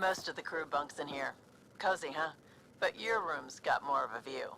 Most of the crew bunks in here. Cozy, huh? But your room's got more of a view.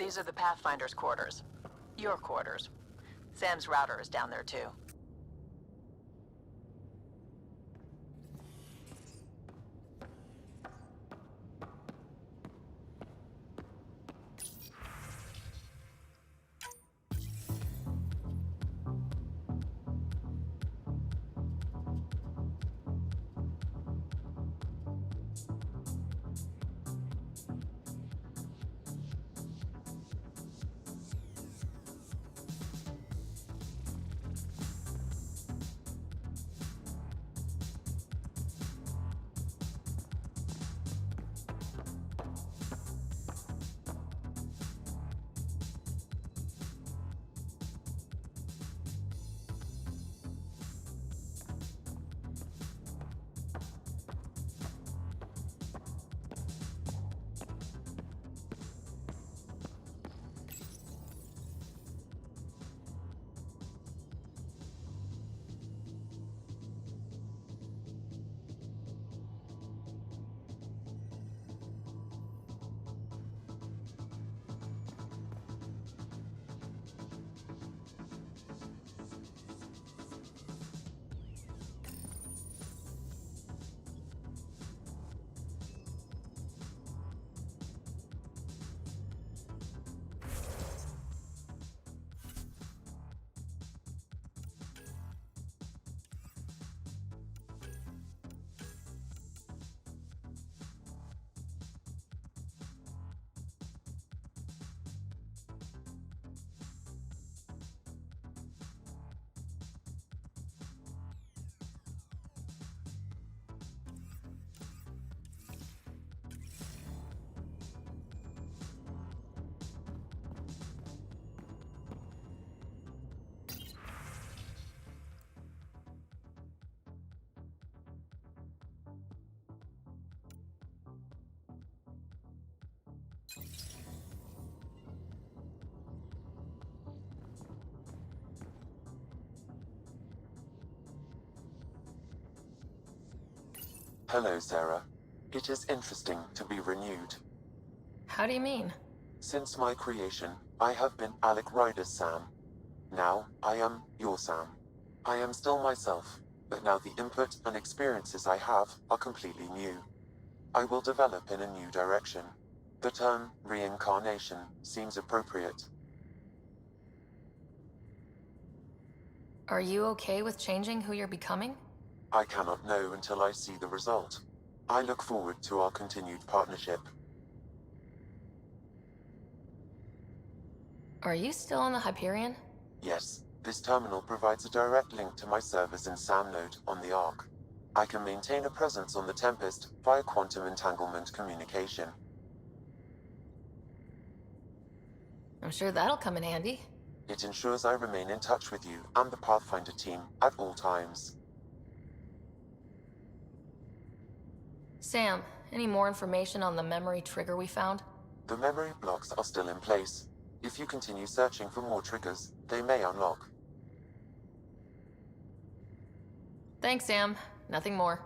These are the Pathfinder's quarters. Your quarters. Sam's router is down there too. Hello, Sarah. It is interesting to be renewed. How do you mean? Since my creation, I have been Alec Ryder's Sam. Now, I am your Sam. I am still myself, but now the input and experiences I have are completely new. I will develop in a new direction. The term reincarnation seems appropriate. Are you okay with changing who you're becoming? I cannot know until I see the result. I look forward to our continued partnership. Are you still on the Hyperion? Yes, this terminal provides a direct link to my servers in SamNode on the Ark. I can maintain a presence on the Tempest via quantum entanglement communication. I'm sure that'll come in handy. It ensures I remain in touch with you and the Pathfinder team at all times. Sam, any more information on the memory trigger we found? The memory blocks are still in place. If you continue searching for more triggers, they may unlock. Thanks, Sam. Nothing more.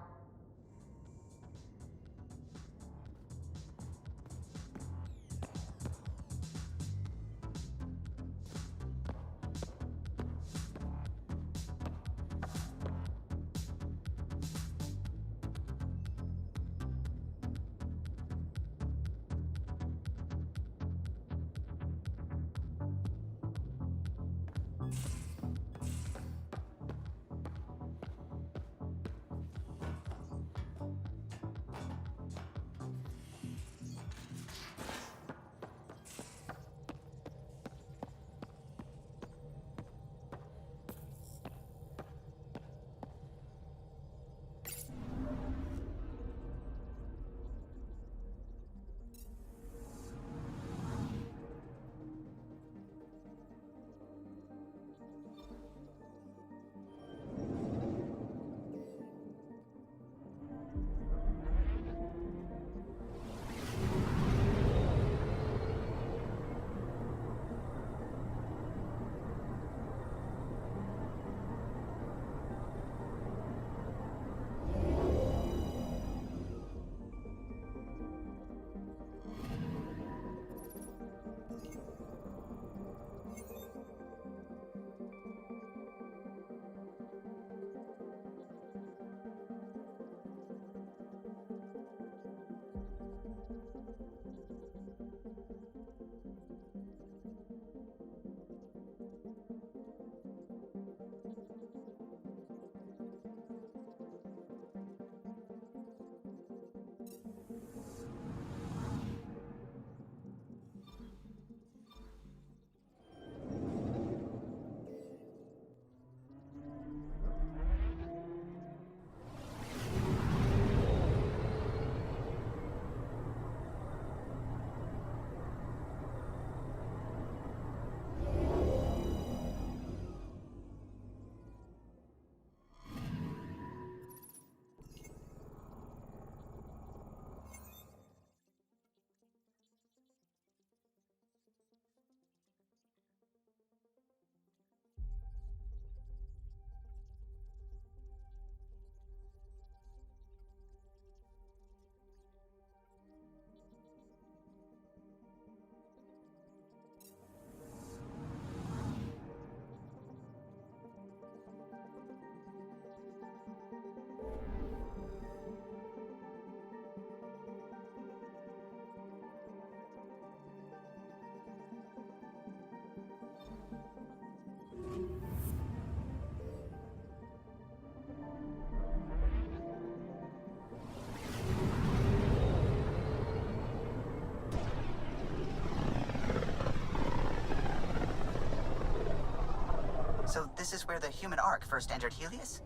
So this is where the human ark first entered Helios?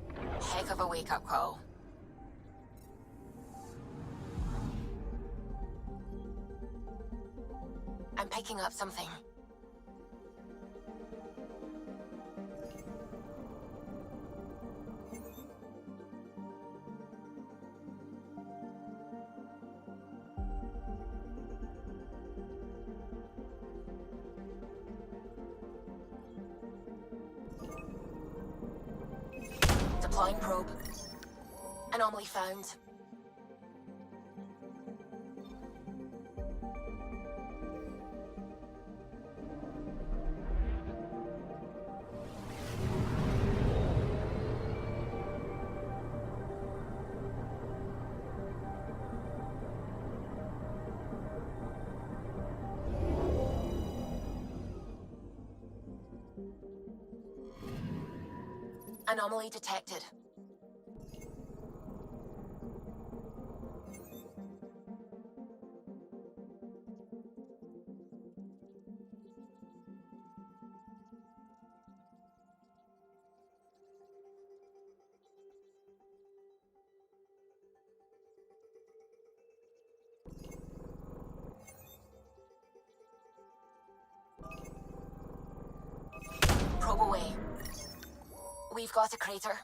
Heck of a wake-up call. I'm picking up something. Deploying probe. Anomaly found. Anomaly detected. Probe away. We've got a crater.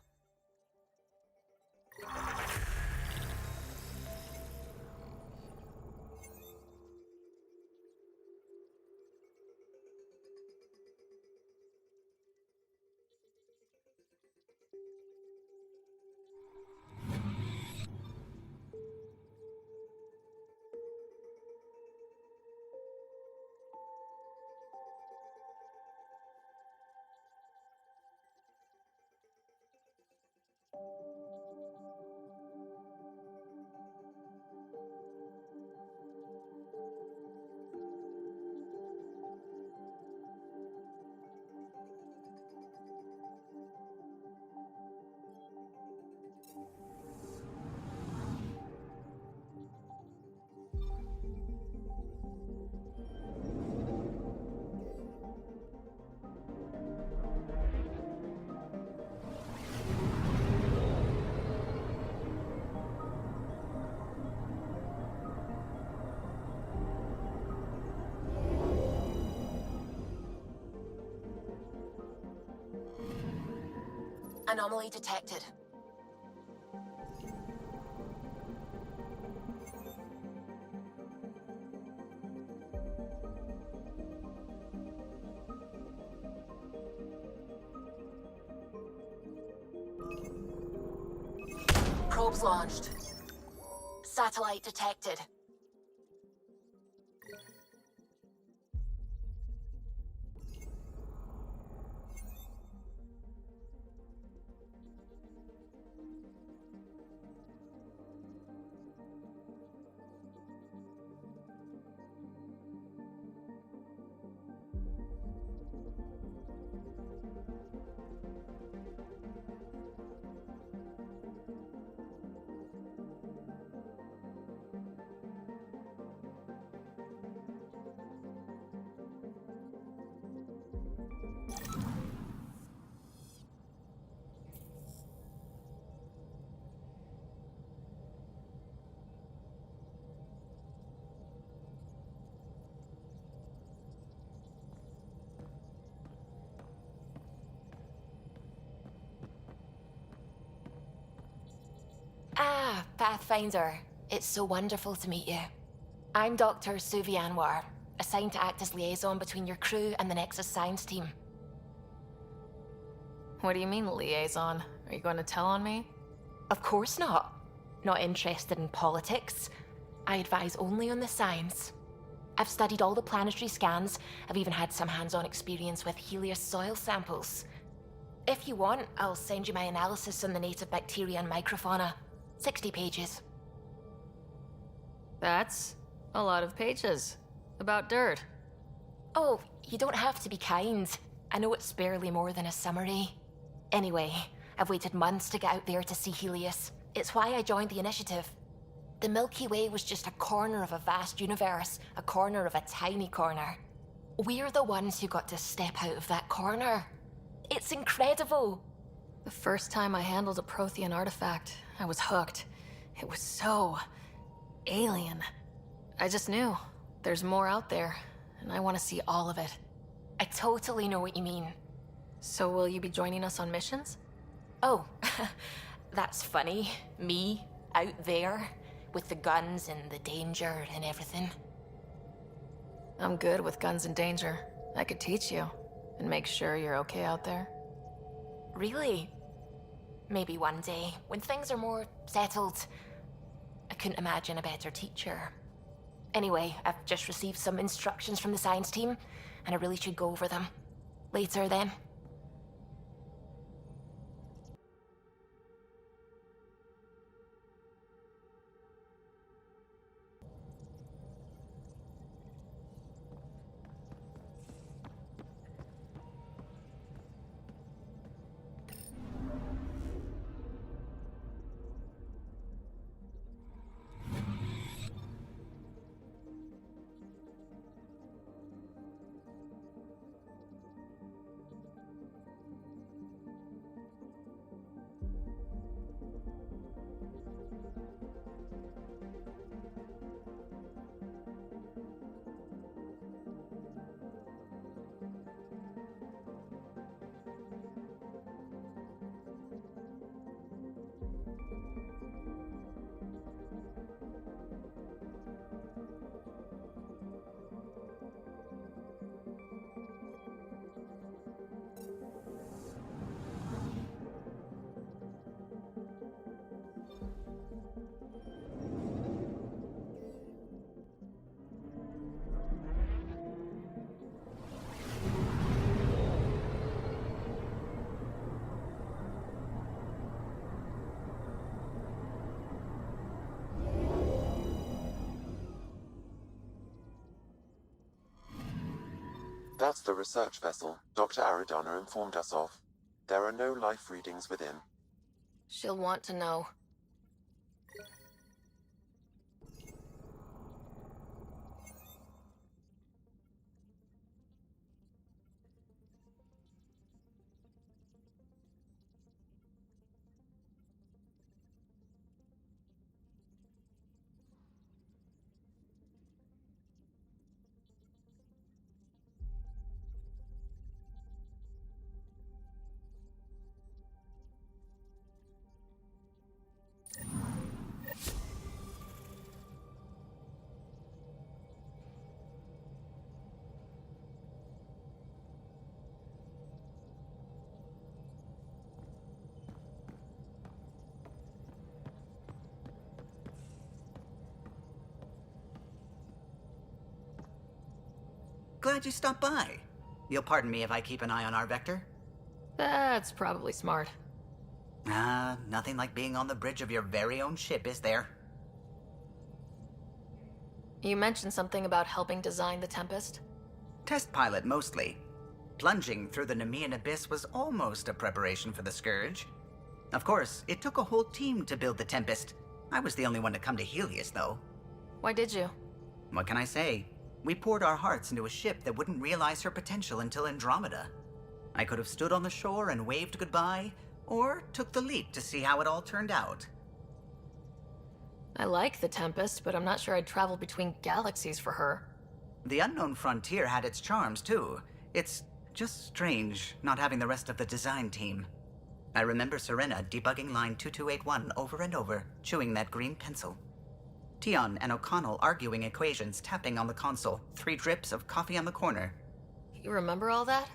Anomaly detected. Probes launched. Satellite detected. Ah, Pathfinder. It's so wonderful to meet you. I'm Dr. Suvi Anwar, assigned to act as liaison between your crew and the Nexus Science team. What do you mean, liaison? Are you going to tell on me? Of course not. Not interested in politics. I advise only on the science. I've studied all the planetary scans. I've even had some hands-on experience with Helios soil samples. If you want, I'll send you my analysis on the native bacteria and microfauna. 60 pages. That's a lot of pages. About dirt. Oh, you don't have to be kind. I know it's barely more than a summary. Anyway, I've waited months to get out there to see Helios. It's why I joined the initiative. The Milky Way was just a corner of a vast universe, a corner of a tiny corner. We're the ones who got to step out of that corner. It's incredible. The first time I handled a Prothean artifact, I was hooked. It was so alien. I just knew there's more out there, and I want to see all of it. I totally know what you mean. So will you be joining us on missions? Oh, that's funny. Me, out there, with the guns and the danger and everything. I'm good with guns and danger. I could teach you, and make sure you're okay out there. Really? Maybe one day, when things are more settled. I couldn't imagine a better teacher. Anyway, I've just received some instructions from the science team, and I really should go over them. Later, then. That's the research vessel Dr. Aridana informed us of. There are no life readings within. She'll want to know. glad you stopped by. You'll pardon me if I keep an eye on our vector? That's probably smart. Nothing like being on the bridge of your very own ship, is there? You mentioned something about helping design the Tempest? Test pilot, mostly. Plunging through the Nemean abyss was almost a preparation for the Scourge. Of course, it took a whole team to build the Tempest. I was the only one to come to Helios, though. Why did you? What can I say? We poured our hearts into a ship that wouldn't realize her potential until Andromeda. I could have stood on the shore and waved goodbye, or took the leap to see how it all turned out. I like the Tempest, but I'm not sure I'd travel between galaxies for her. The unknown frontier had its charms, too. It's just strange not having the rest of the design team. I remember Serena debugging line 2281 over and over, chewing that green pencil. Tion and O'Connell arguing equations, tapping on the console, 3 drips of coffee on the corner. You remember all that?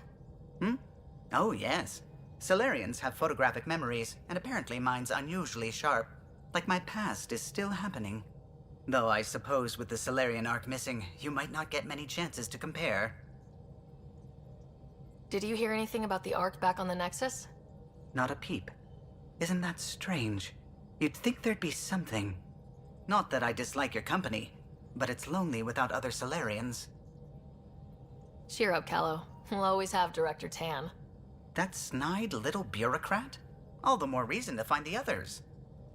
Oh, yes. Solarians have photographic memories, and apparently mine's unusually sharp. Like my past is still happening. Though I suppose with the Solarian arc missing, you might not get many chances to compare. Did you hear anything about the Ark back on the Nexus? Not a peep. Isn't that strange? You'd think there'd be something. Not that I dislike your company, but it's lonely without other Solarians. Cheer up, Callow. We'll always have Director Tan. That snide little bureaucrat? All the more reason to find the others.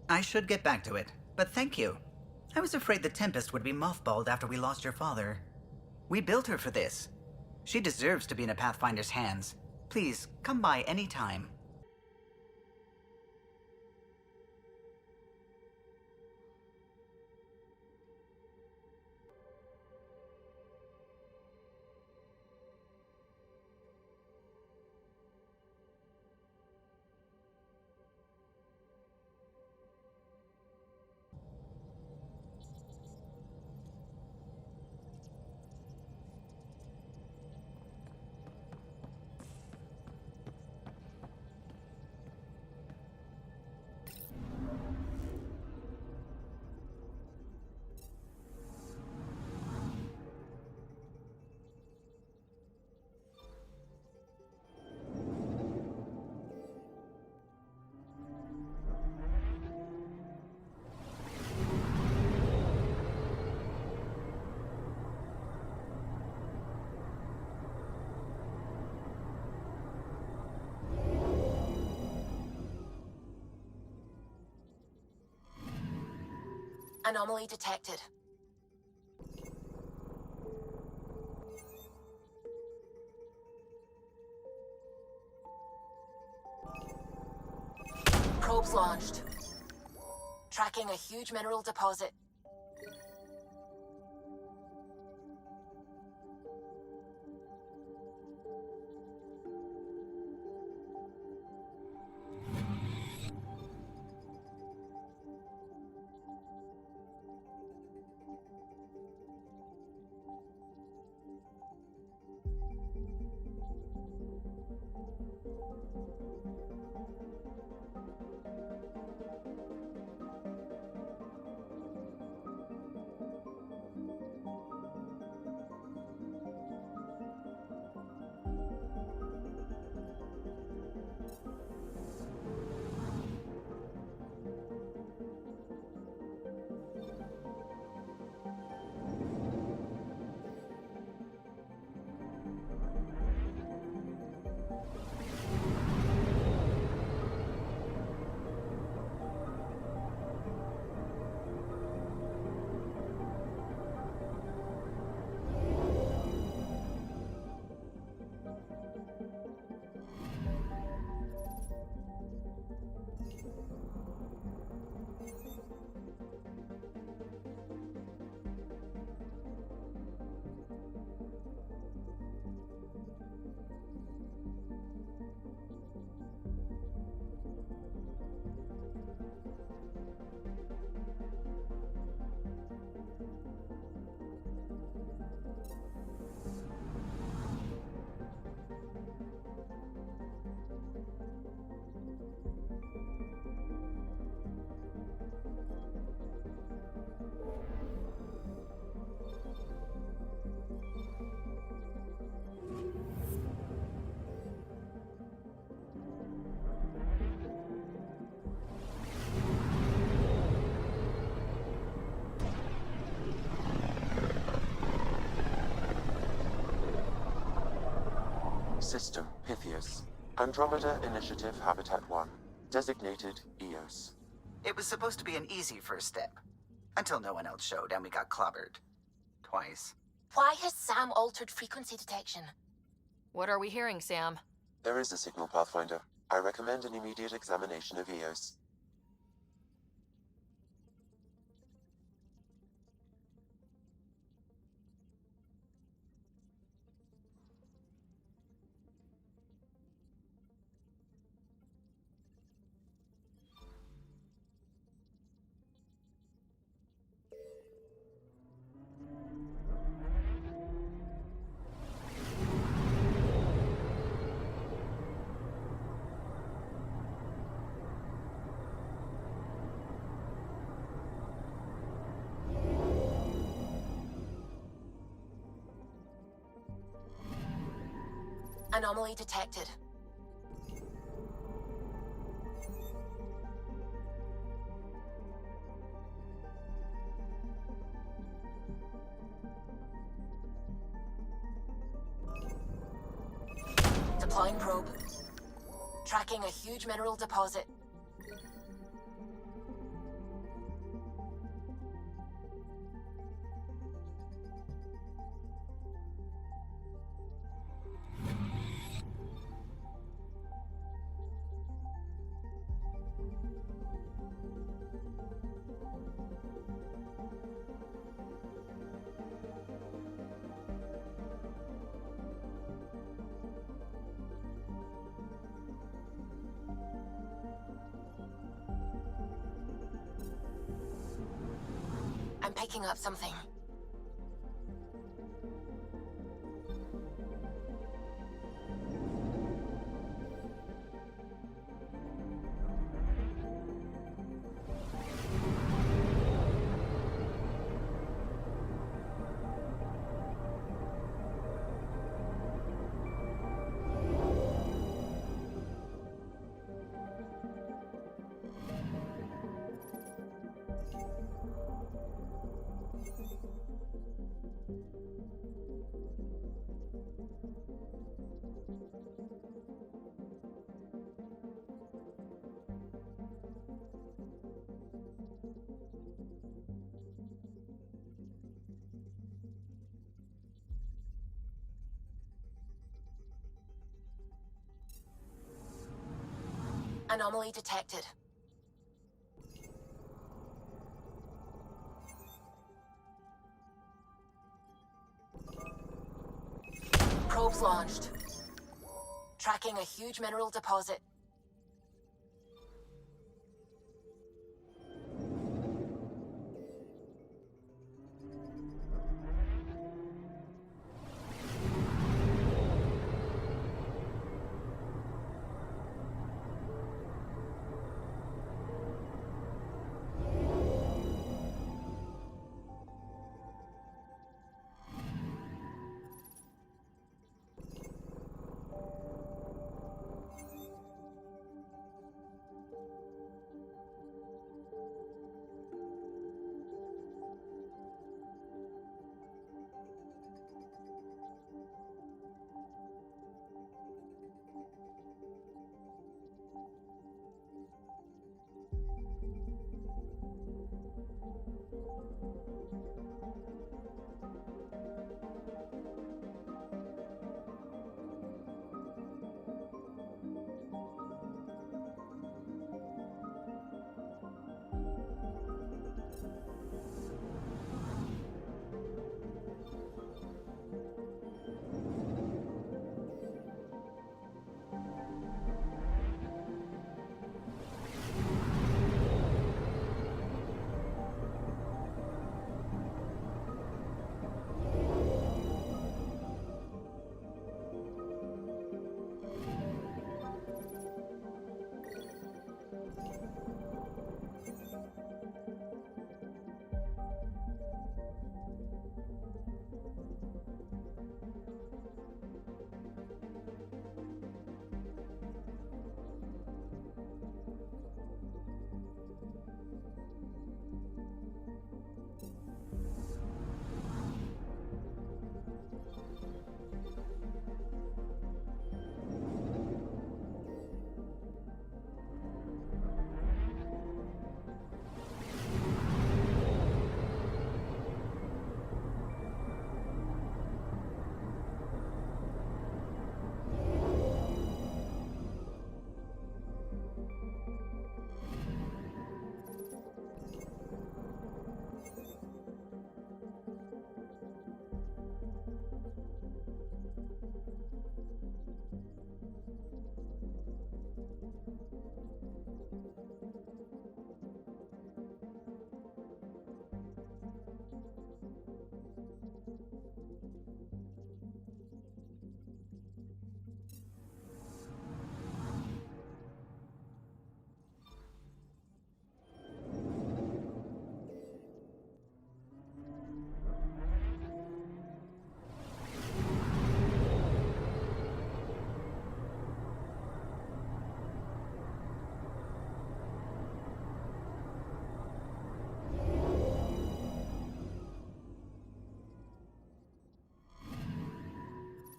I should get back to it, but thank you. I was afraid the Tempest would be mothballed after we lost your father. We built her for this. She deserves to be in a Pathfinder's hands. Please, come by any time. Anomaly detected. Probes launched. Tracking a huge mineral deposit. System Pythias. Andromeda Initiative Habitat 1. Designated EOS. It was supposed to be an easy first step. Until no one else showed and we got clobbered. Twice. Why has Sam altered frequency detection? What are we hearing, Sam? There is a signal pathfinder. I recommend an immediate examination of EOS. Anomaly detected. Deploying probe. Tracking a huge mineral deposit. I'm picking up something. Anomaly detected. Probes launched. Tracking a huge mineral deposit.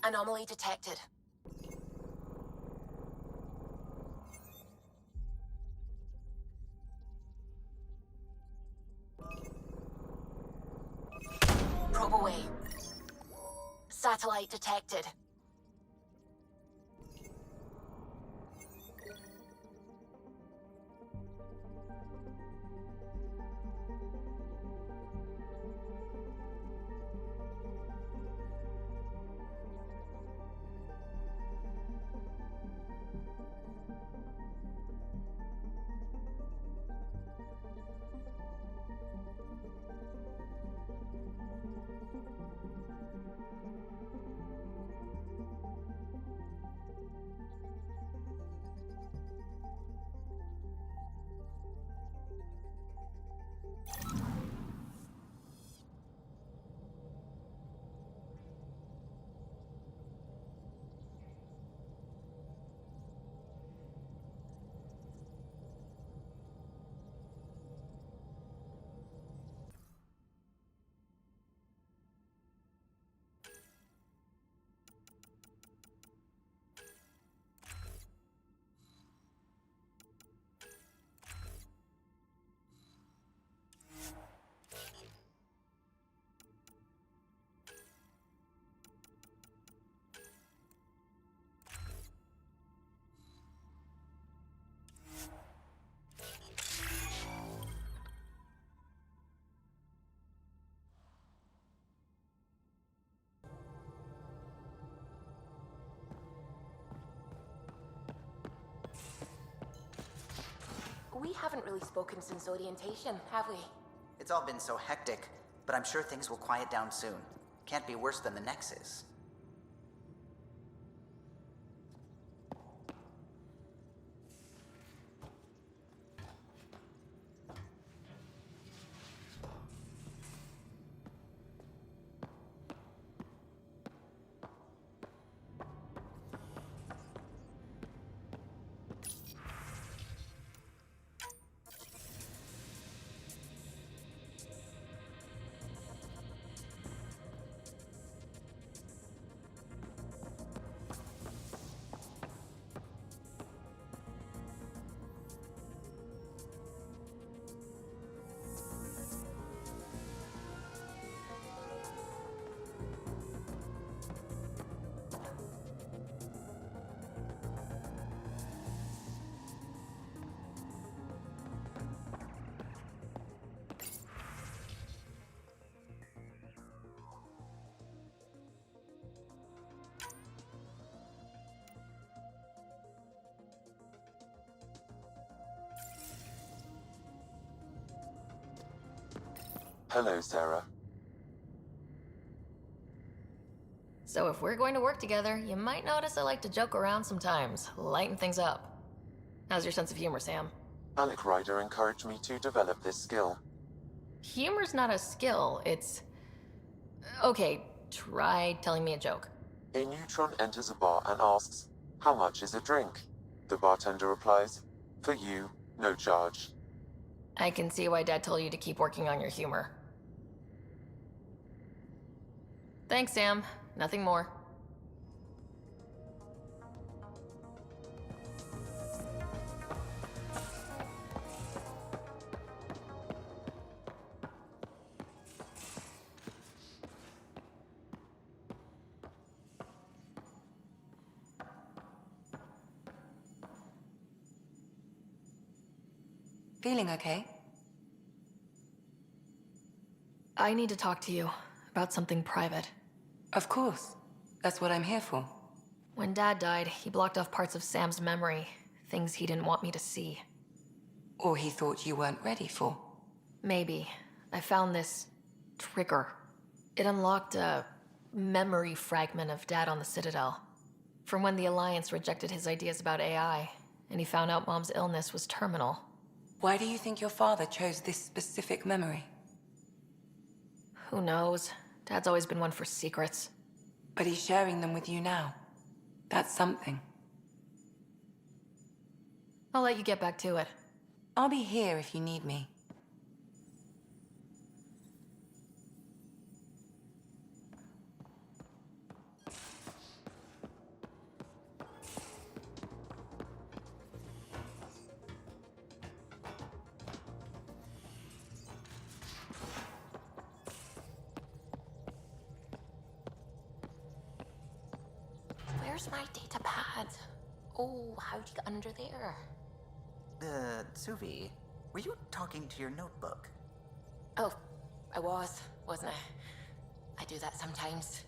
Anomaly detected. Probe away. Satellite detected. We haven't really spoken since orientation, have we? It's all been so hectic, but I'm sure things will quiet down soon. Can't be worse than the Nexus. Hello, Sarah. So if we're going to work together, you might notice I like to joke around sometimes, lighten things up. How's your sense of humor, Sam? Alec Ryder encouraged me to develop this skill. Humor's not a skill, it's... Okay, try telling me a joke. A neutron enters a bar and asks, "How much is a drink?" The bartender replies, "For you, no charge." I can see why Dad told you to keep working on your humor. Thanks, Sam. Nothing more. Feeling okay? I need to talk to you about something private. Of course. That's what I'm here for. When Dad died, he blocked off parts of Sam's memory, things he didn't want me to see. Or he thought you weren't ready for. Maybe. I found this trigger. It unlocked a memory fragment of Dad on the Citadel. From when the Alliance rejected his ideas about AI, and he found out Mom's illness was terminal. Why do you think your father chose this specific memory? Who knows? Dad's always been one for secrets. But he's sharing them with you now. That's something. I'll let you get back to it. I'll be here if you need me. Where's my data pad? Oh, how'd you get under there? Suvi, were you talking to your notebook? Oh, I wasn't I? I do that sometimes.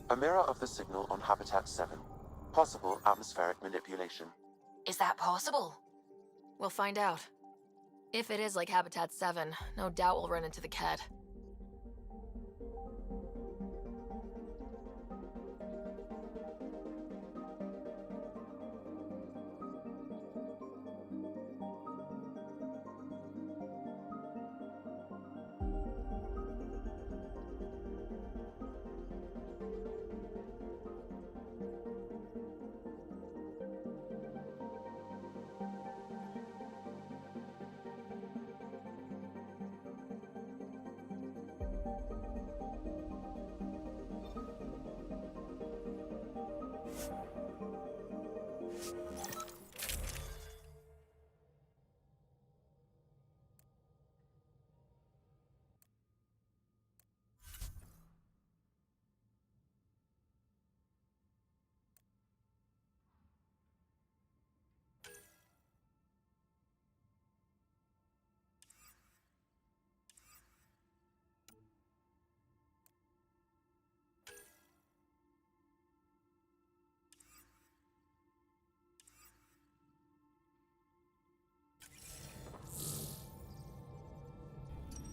A mirror of the signal on Habitat 7. Possible atmospheric manipulation. Is that possible? We'll find out. If it is like Habitat 7, no doubt we'll run into the Ked.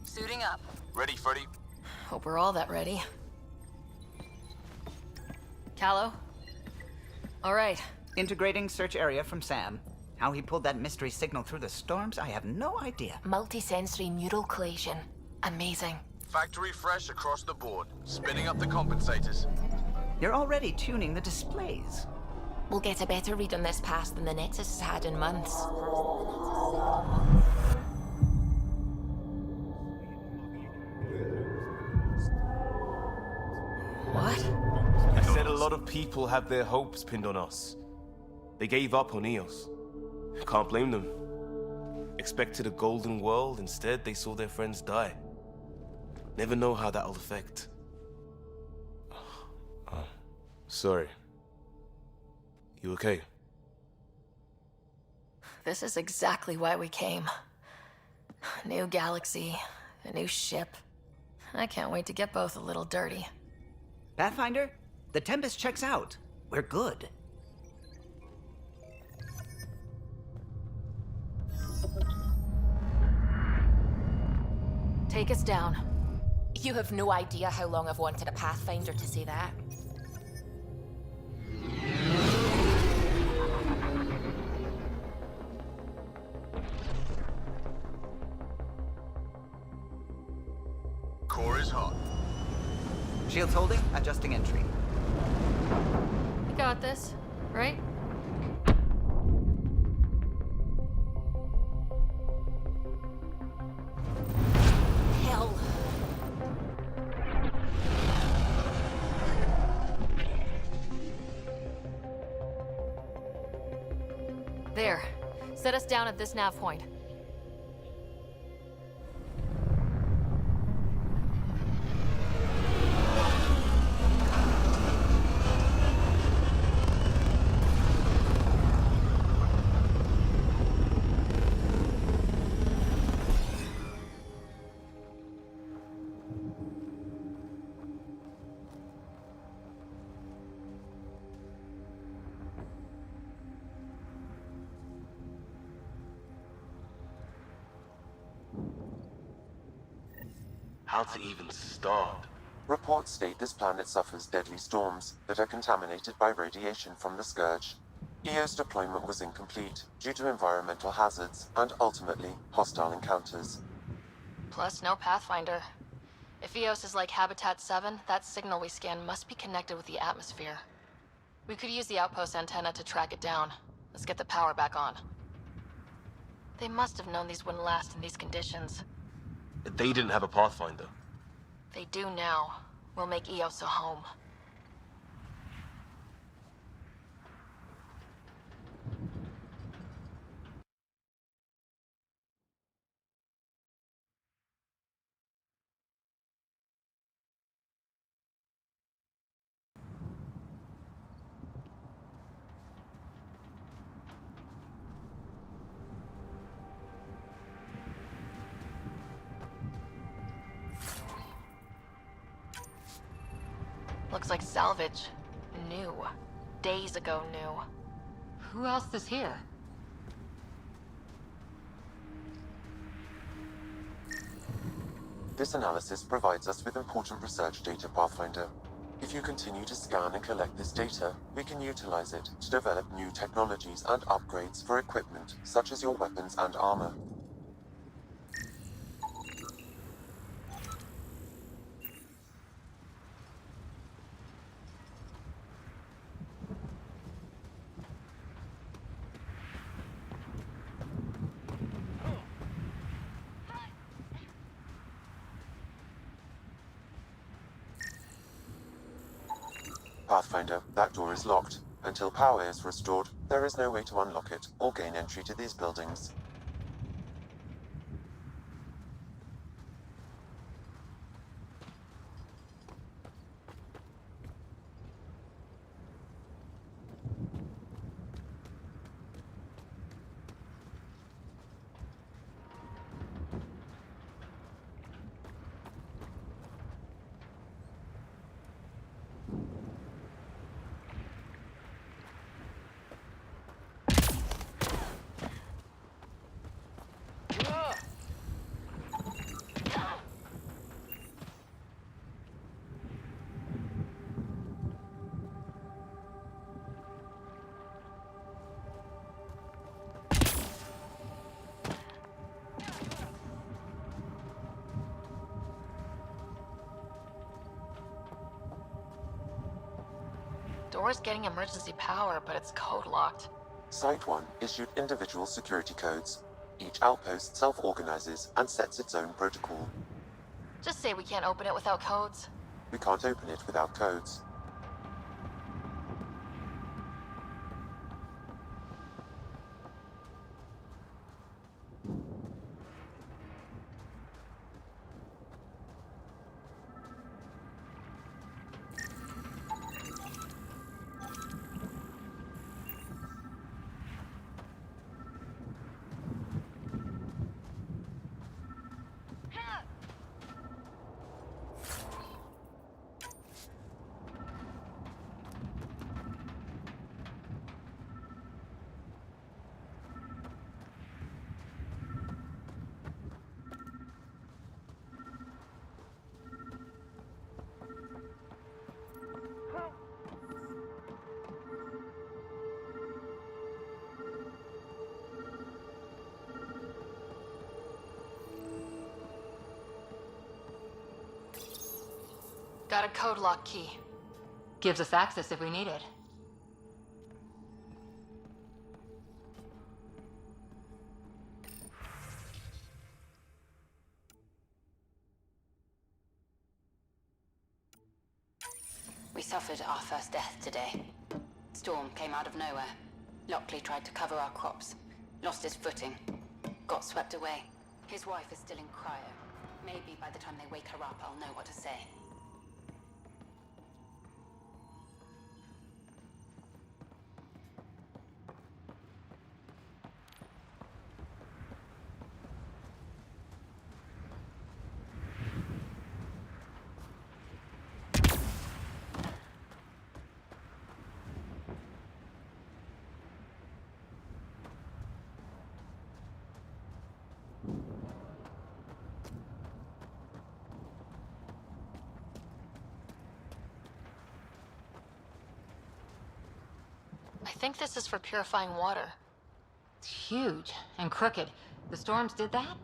Suiting up. Ready, Freddy? Hope we're all that ready. Callow? All right. Integrating search area from Sam. How he pulled that mystery signal through the storms, I have no idea. Multisensory neural collation. Amazing. Factory fresh across the board. Spinning up the compensators. You're already tuning the displays. We'll get a better read on this pass than the Nexus has had in months. What? I said a lot of people have their hopes pinned on us. They gave up on Eos. Can't blame them. Expected a golden world, instead they saw their friends die. Never know how that'll affect. Sorry. You okay? This is exactly why we came. New galaxy, a new ship. I can't wait to get both a little dirty. Pathfinder, the Tempest checks out. We're good. Take us down. You have no idea how long I've wanted a Pathfinder to say that. Core is hot. Shields holding, adjusting entry. You got this, right? Hell. There. Set us down at this nav point. How to even start? Reports state this planet suffers deadly storms that are contaminated by radiation from the Scourge. EO's deployment was incomplete due to environmental hazards and ultimately hostile encounters. Plus, no Pathfinder. If Eos is like Habitat 7, that signal we scan must be connected with the atmosphere. We could use the outpost antenna to track it down. Let's get the power back on. They must have known these wouldn't last in these conditions. They didn't have a Pathfinder. They do now. We'll make Eos a home. Looks like salvage. New. Days ago new. Who else is here? This analysis provides us with important research data, Pathfinder. If you continue to scan and collect this data, we can utilize it to develop new technologies and upgrades for equipment, such as your weapons and armor. Pathfinder, that door is locked. Until power is restored, there is no way to unlock it or gain entry to these buildings. Door's getting emergency power, but it's code locked. Site 1 issued individual security codes. Each outpost self-organizes and sets its own protocol. Just say we can't open it without codes. We can't open it without codes. Got a code lock key. Gives us access if we need it. We suffered our first death today. Storm came out of nowhere. Lockley tried to cover our crops. Lost his footing. Got swept away. His wife is still in cryo. Maybe by the time they wake her up, I'll know what to say. I think this is for purifying water. It's huge and crooked. The storms did that?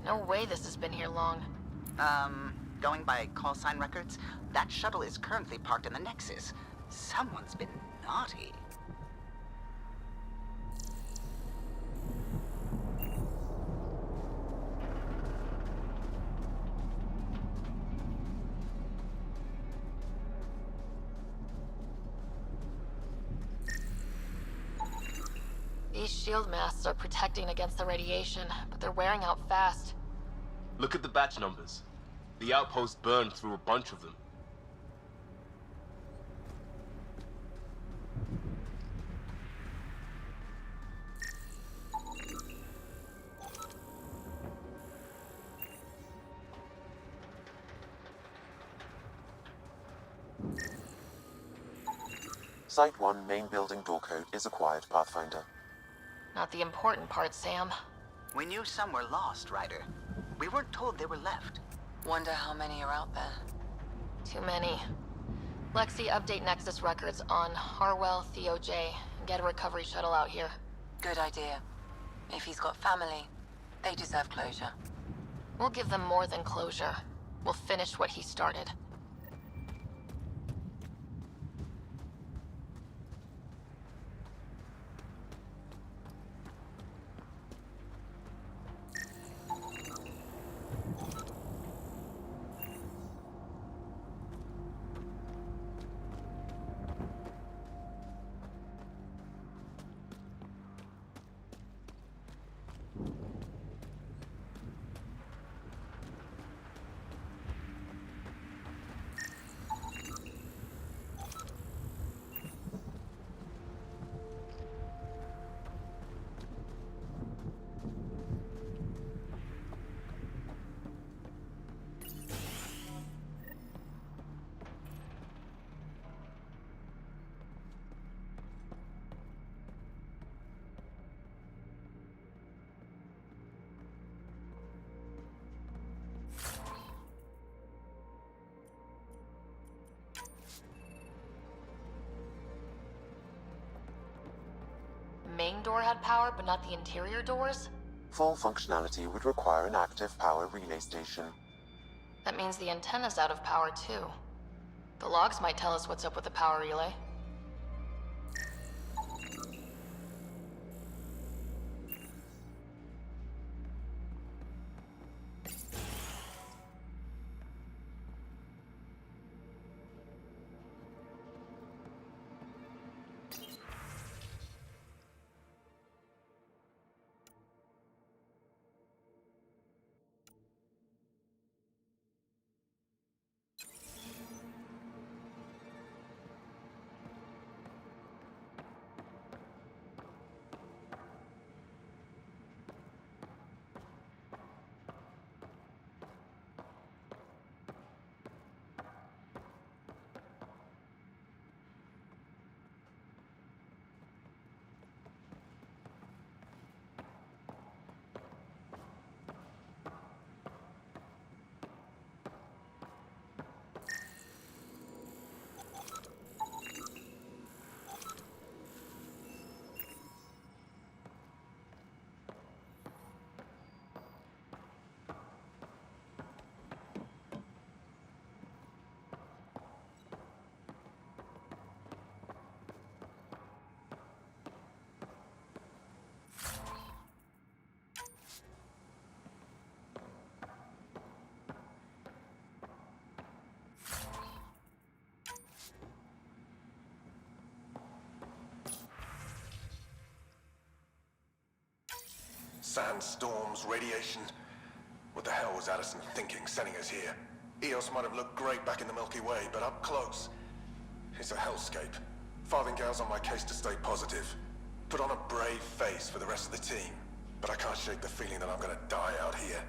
No way this has been here long. Going by call sign records, that shuttle is currently parked in the Nexus. Someone's been naughty. These shield masks are protecting against the radiation, but they're wearing out fast. Look at the batch numbers. The outpost burned through a bunch of them. Site 1 main building door code is acquired, Pathfinder. Not the important part, Sam. We knew some were lost, Ryder. We weren't told they were left. Wonder how many are out there. Too many. Lexi, update Nexus records on Harwell, Theo J. Get a recovery shuttle out here. Good idea. If he's got family, they deserve closure. We'll give them more than closure. We'll finish what he started. Main door had power, but not the interior doors? Full functionality would require an active power relay station. That means the antenna's out of power too. The logs might tell us what's up with the power relay. Sandstorms, radiation. What the hell was Addison thinking sending us here? Eos might have looked great back in the Milky Way, but up close, it's a hellscape. Farthingale's on my case to stay positive. Put on a brave face for the rest of the team, but I can't shake the feeling that I'm gonna die out here.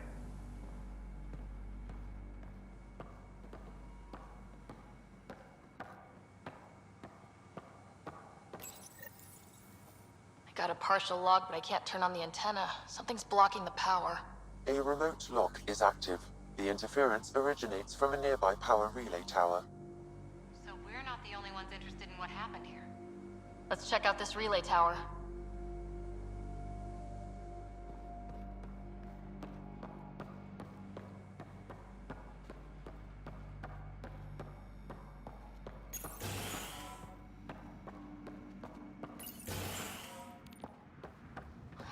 I got a partial log, but I can't turn on the antenna. Something's blocking the power. A remote lock is active. The interference originates from a nearby power relay tower. So we're not the only ones interested in what happened here. Let's check out this relay tower.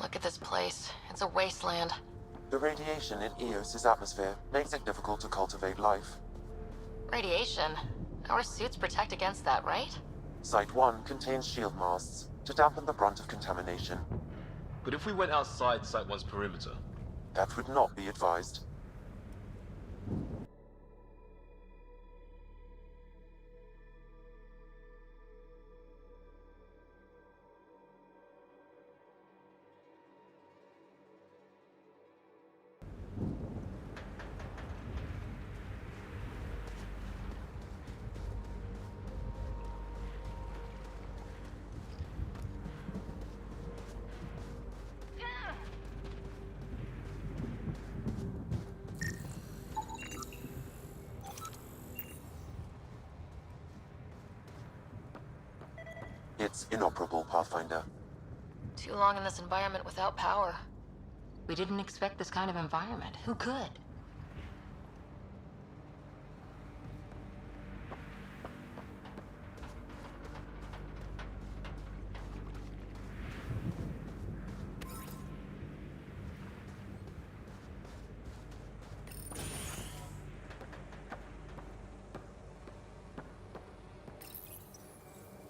Look at this place. It's a wasteland. The radiation in Eos's atmosphere makes it difficult to cultivate life. Radiation? Our suits protect against that, right? Site 1 contains shield masts to dampen the brunt of contamination. But if we went outside Site 1's perimeter? That would not be advised. It's inoperable, Pathfinder. Too long in this environment without power. We didn't expect this kind of environment. Who could?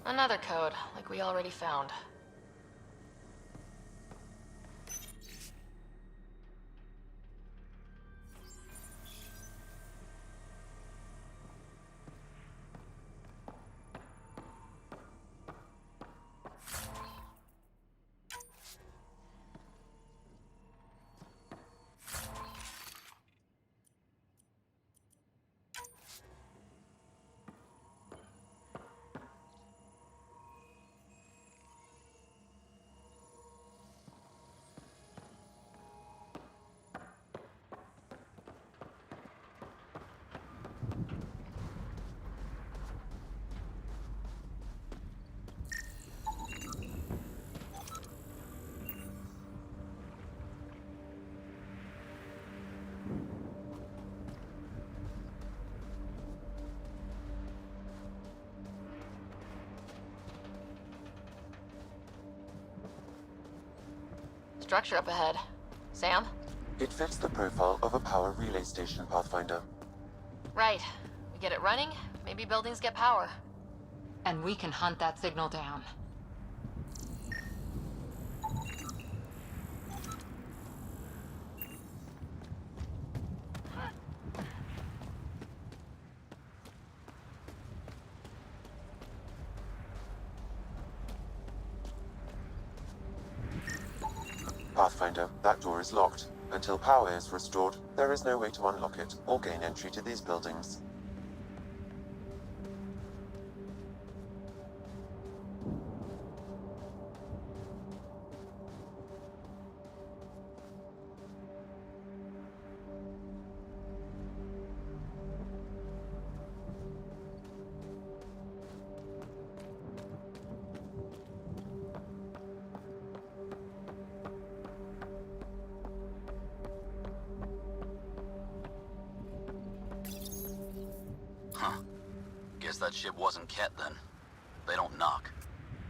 Another code, like we already found. Structure up ahead. Sam? It fits the profile of a power relay station, Pathfinder. Right. We get it running, maybe buildings get power. And we can hunt that signal down. Pathfinder, that door is locked. Until power is restored, there is no way to unlock it or gain entry to these buildings. Huh. Guess that ship wasn't Ket then. They don't knock.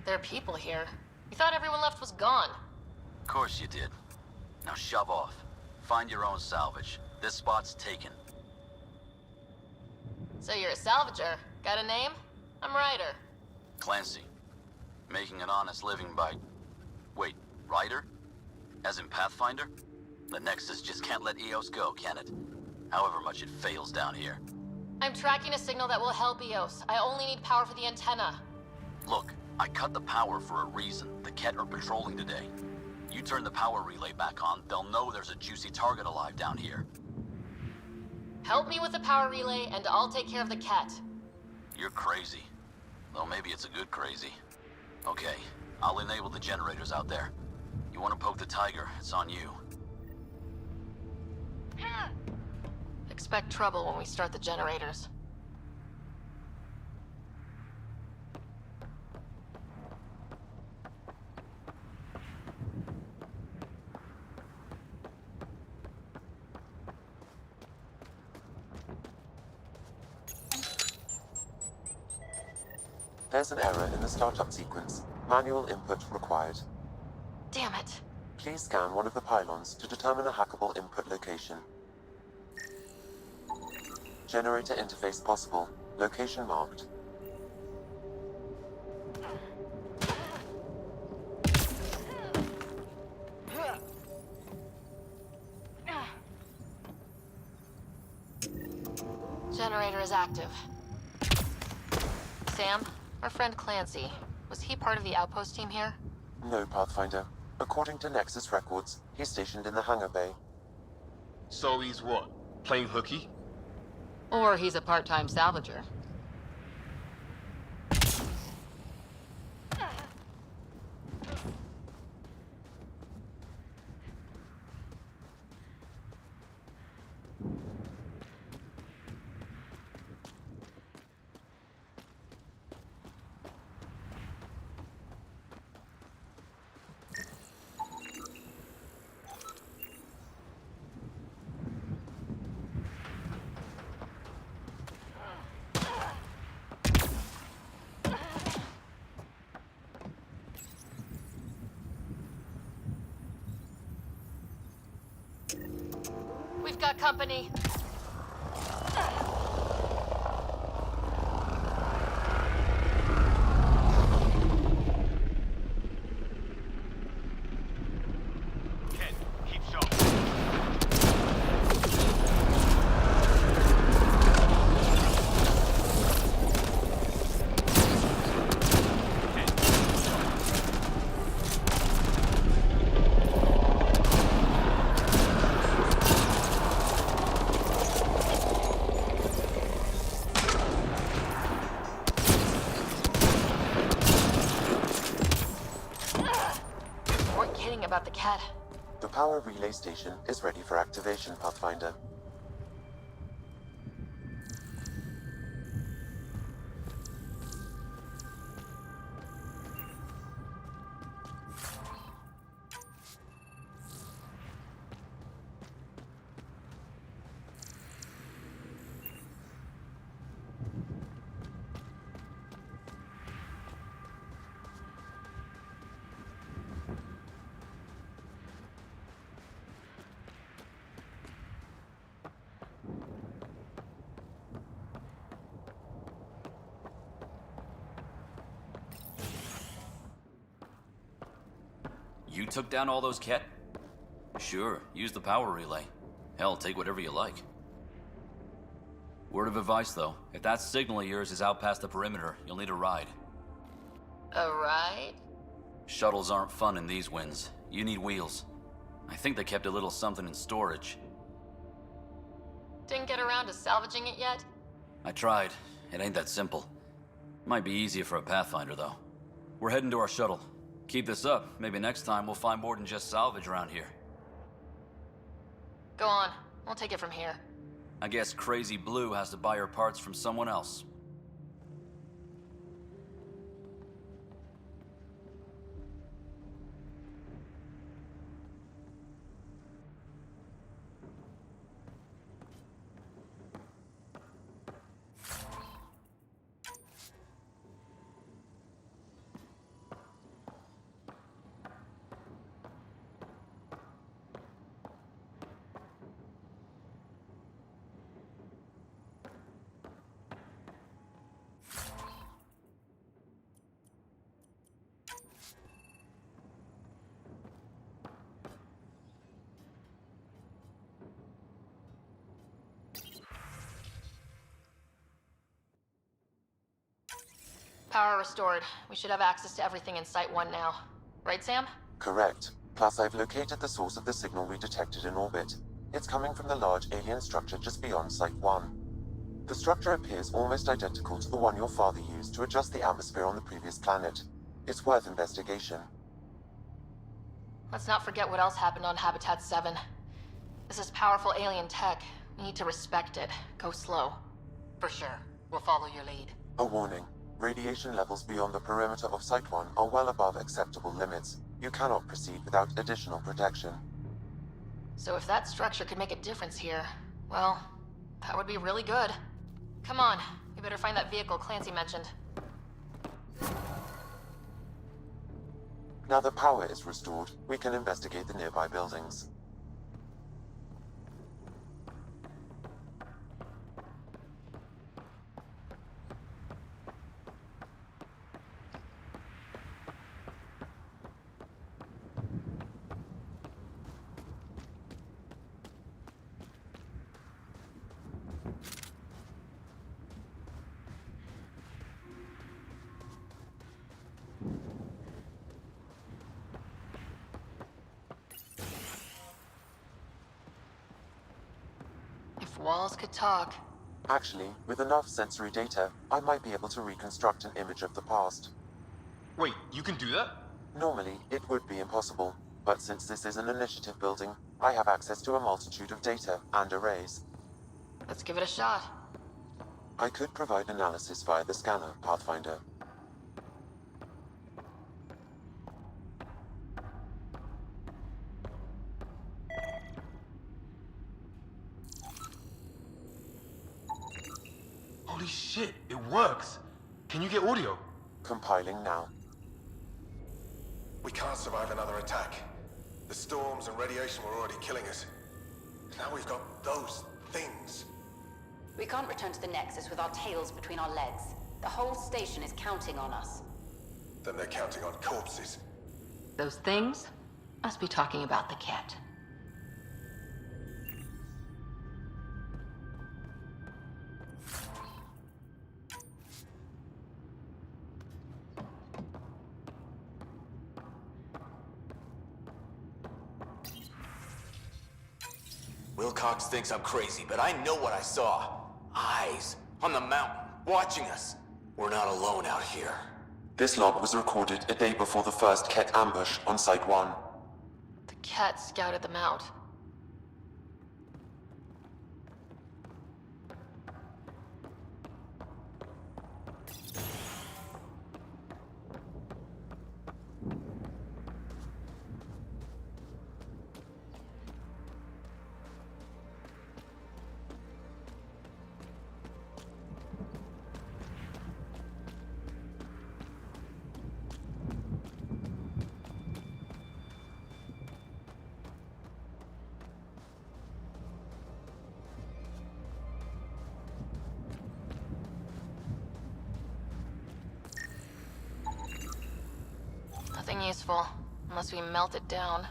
There are people here. We thought everyone left was gone. Of course you did. Now shove off. Find your own salvage. This spot's taken. So you're a salvager. Got a name? I'm Ryder. Clancy. Making an honest living by... Wait, Ryder? As in Pathfinder? The Nexus just can't let EOS go, can it? However much it fails down here. I'm tracking a signal that will help EOS. I only need power for the antenna. Look, I cut the power for a reason. The Ket are patrolling today. You turn the power relay back on, they'll know there's a juicy target alive down here. Help me with the power relay, and I'll take care of the cat. You're crazy. Though maybe it's a good crazy. Okay, I'll enable the generators out there. You want to poke the tiger, it's on you. Expect trouble when we start the generators. There's an error in the startup sequence. Manual input required. Damn it. Please scan one of the pylons to determine a hackable input location. Generator interface possible. Location marked. Generator is active. Sam, our friend Clancy, was he part of the outpost team here? No, Pathfinder. According to Nexus records, he's stationed in the hangar bay. So he's what? Playing hooky? Or he's a part-time salvager. We've got company. About the cat. The power relay station is ready for activation, Pathfinder. You took down all those Ket? Sure, use the power relay. Hell, take whatever you like. Word of advice, though. If that signal of yours is out past the perimeter, you'll need a ride. A ride? Shuttles aren't fun in these winds. You need wheels. I think they kept a little something in storage. Didn't get around to salvaging it yet? I tried. It ain't that simple. Might be easier for a Pathfinder, though. We're heading to our shuttle. Keep this up. Maybe next time we'll find more than just salvage around here. Go on. We'll take it from here. I guess Crazy Blue has to buy her parts from someone else. Power restored. We should have access to everything in Site 1 now. Right, Sam? Correct. Plus, I've located the source of the signal we detected in orbit. It's coming from the large alien structure just beyond Site 1. The structure appears almost identical to the one your father used to adjust the atmosphere on the previous planet. It's worth investigation. Let's not forget what else happened on Habitat 7. This is powerful alien tech. We need to respect it. Go slow. For sure. We'll follow your lead. A warning. Radiation levels beyond the perimeter of Site 1 are well above acceptable limits. You cannot proceed without additional protection. So if that structure could make a difference here, well, that would be really good. Come on, we better find that vehicle Clancy mentioned. Now the power is restored, we can investigate the nearby buildings. If walls could talk. Actually, with enough sensory data, I might be able to reconstruct an image of the past. Wait, you can do that? Normally, it would be impossible, but since this is an initiative building, I have access to a multitude of data and arrays. Let's give it a shot. I could provide analysis via the scanner, Pathfinder. Holy shit, it works! Can you get audio? Compiling now. We can't survive another attack. The storms and radiation were already killing us. Now we've got those things. We can't return to the Nexus with our tails between our legs. The whole station is counting on us. Then they're counting on corpses. Those things must be talking about the cat. Wilcox thinks I'm crazy, but I know what I saw. Eyes on the mountain, watching us. We're not alone out here. This log was recorded a day before the first Ket ambush on Site 1. The cat scouted them out. Nothing useful, unless we melt it down.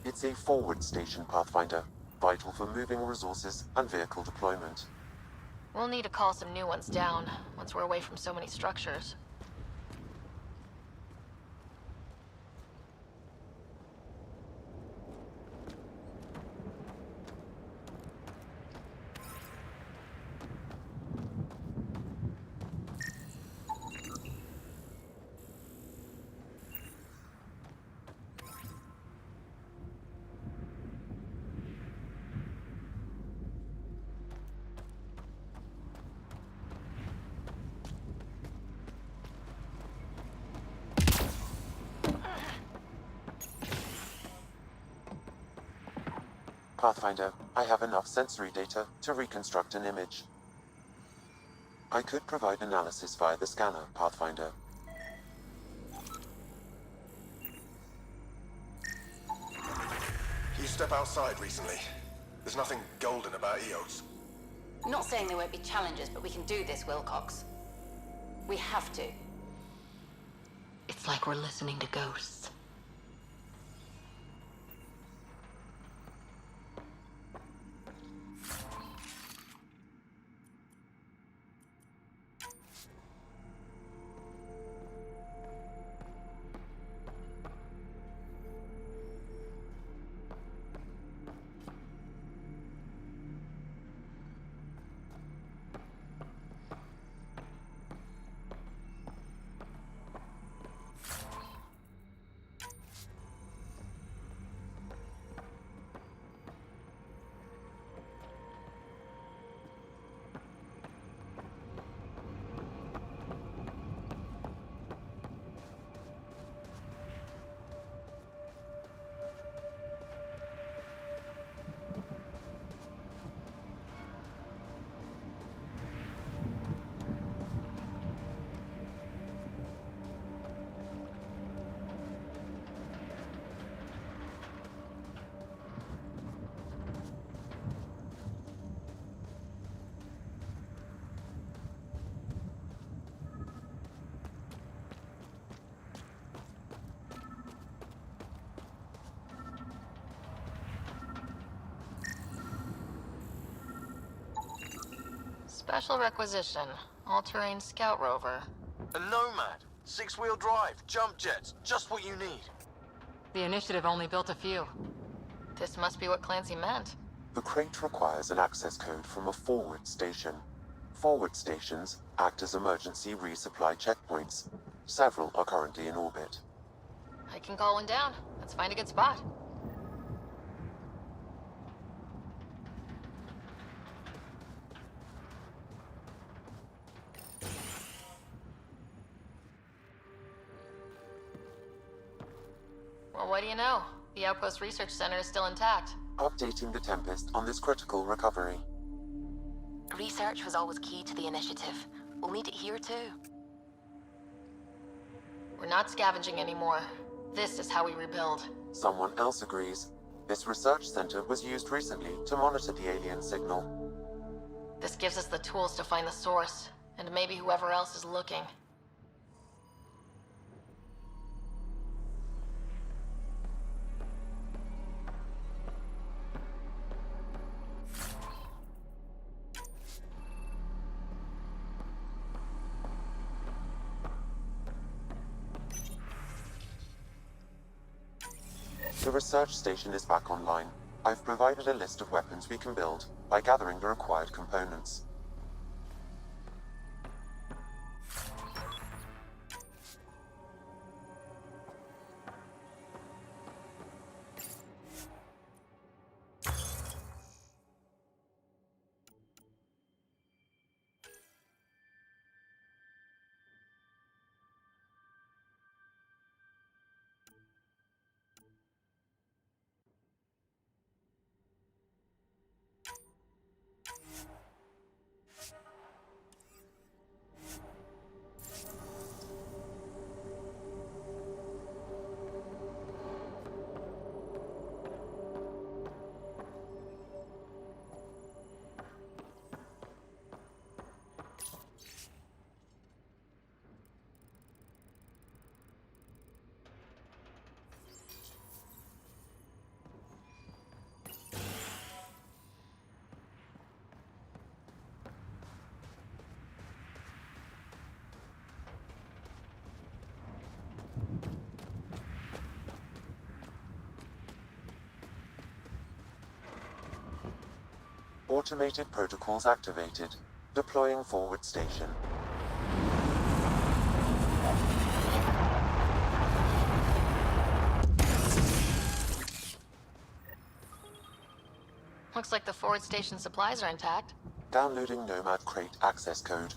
It's a forward station, Pathfinder, vital for moving resources and vehicle deployment. We'll need to call some new ones down, once we're away from so many structures. Pathfinder, I have enough sensory data to reconstruct an image. I could provide analysis via the scanner, Pathfinder. You step outside recently. There's nothing golden about EOS. Not saying there won't be challenges, but we can do this, Wilcox. We have to. It's like we're listening to ghosts. Special requisition. All-terrain scout rover. A Nomad. 6-wheel drive, jump jets, just what you need. The initiative only built a few. This must be what Clancy meant. The crate requires an access code from a forward station. Forward stations act as emergency resupply checkpoints. Several are currently in orbit. I can call one down. Let's find a good spot. Well, what do you know? The Outpost Research Center is still intact. Updating the Tempest on this critical recovery. Research was always key to the initiative. We'll need it here too. We're not scavenging anymore. This is how we rebuild. Someone else agrees. This research center was used recently to monitor the alien signal. This gives us the tools to find the source, and maybe whoever else is looking. The research station is back online. I've provided a list of weapons we can build by gathering the required components. Automated protocols activated. Deploying forward station. Looks like the forward station supplies are intact. Downloading Nomad crate access code.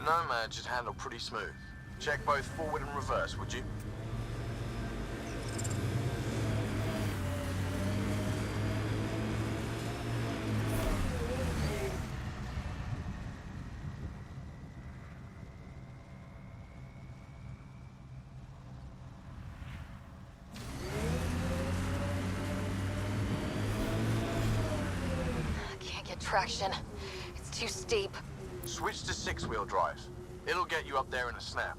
Nomad should handle pretty smooth. Check both forward and reverse, would you? Can't get traction. It's too steep. Switch to 6-wheel drive. It'll get you up there in a snap.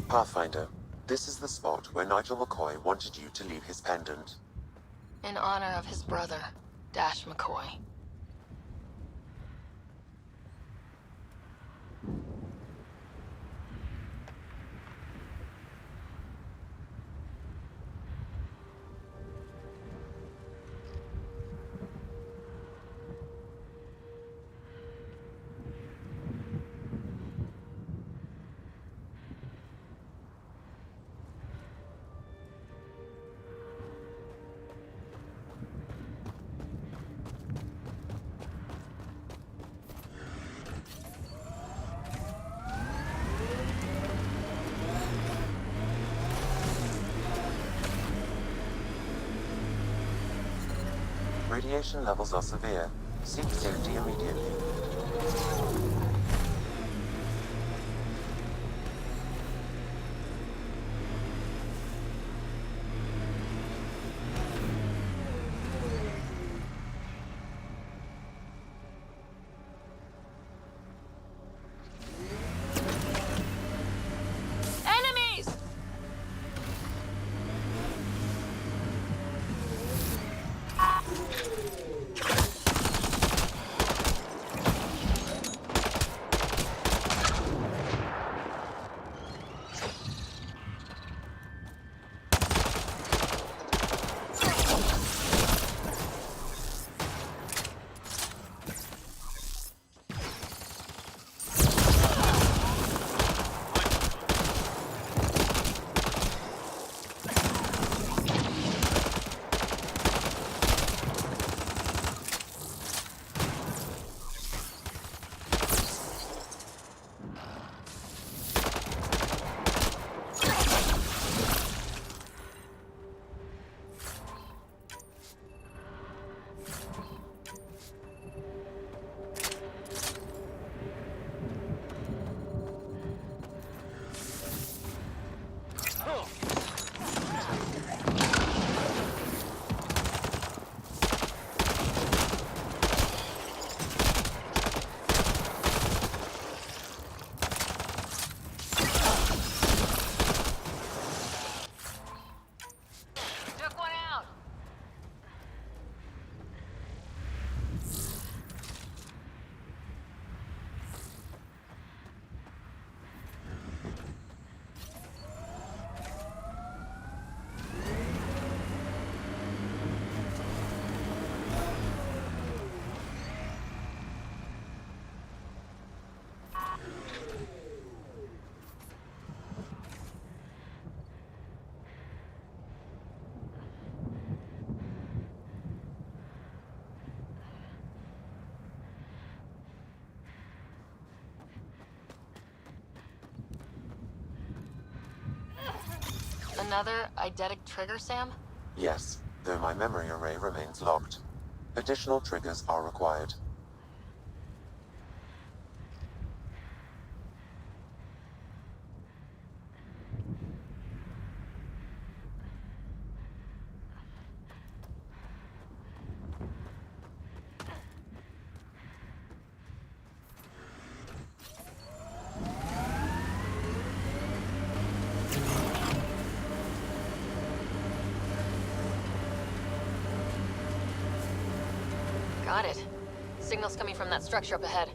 Pathfinder, this is the spot where Nigel McCoy wanted you to leave his pendant. In honor of his brother, Dash McCoy. Radiation levels are severe. Seek safety immediately. Enemies! Another eidetic trigger, Sam? Yes, though my memory array remains locked. Additional triggers are required. Got it. Signal's coming from that structure up ahead.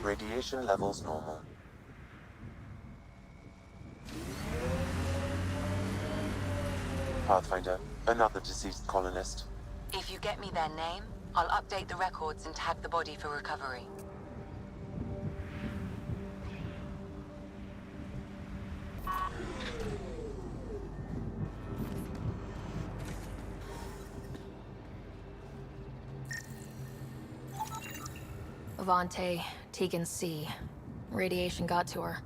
Radiation levels normal. Pathfinder, another deceased colonist. If you get me their name, I'll update the records and tag the body for recovery. Avante, Tegan C. Radiation got to her.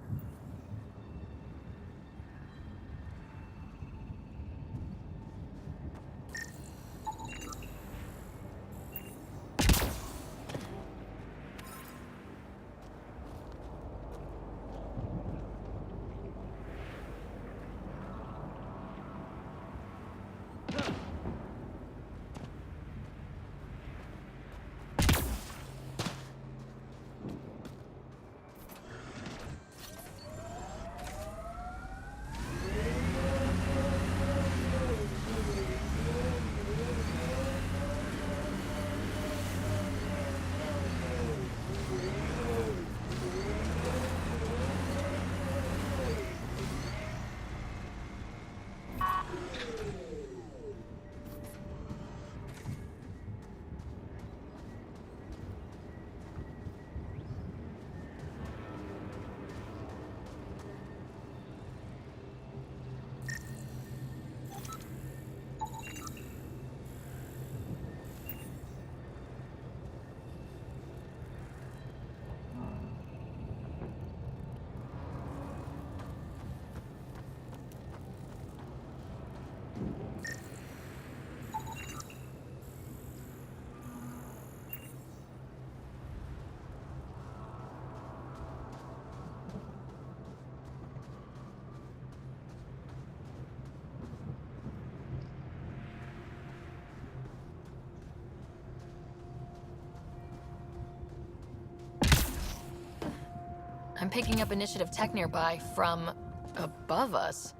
I'm picking up initiative tech nearby from above us.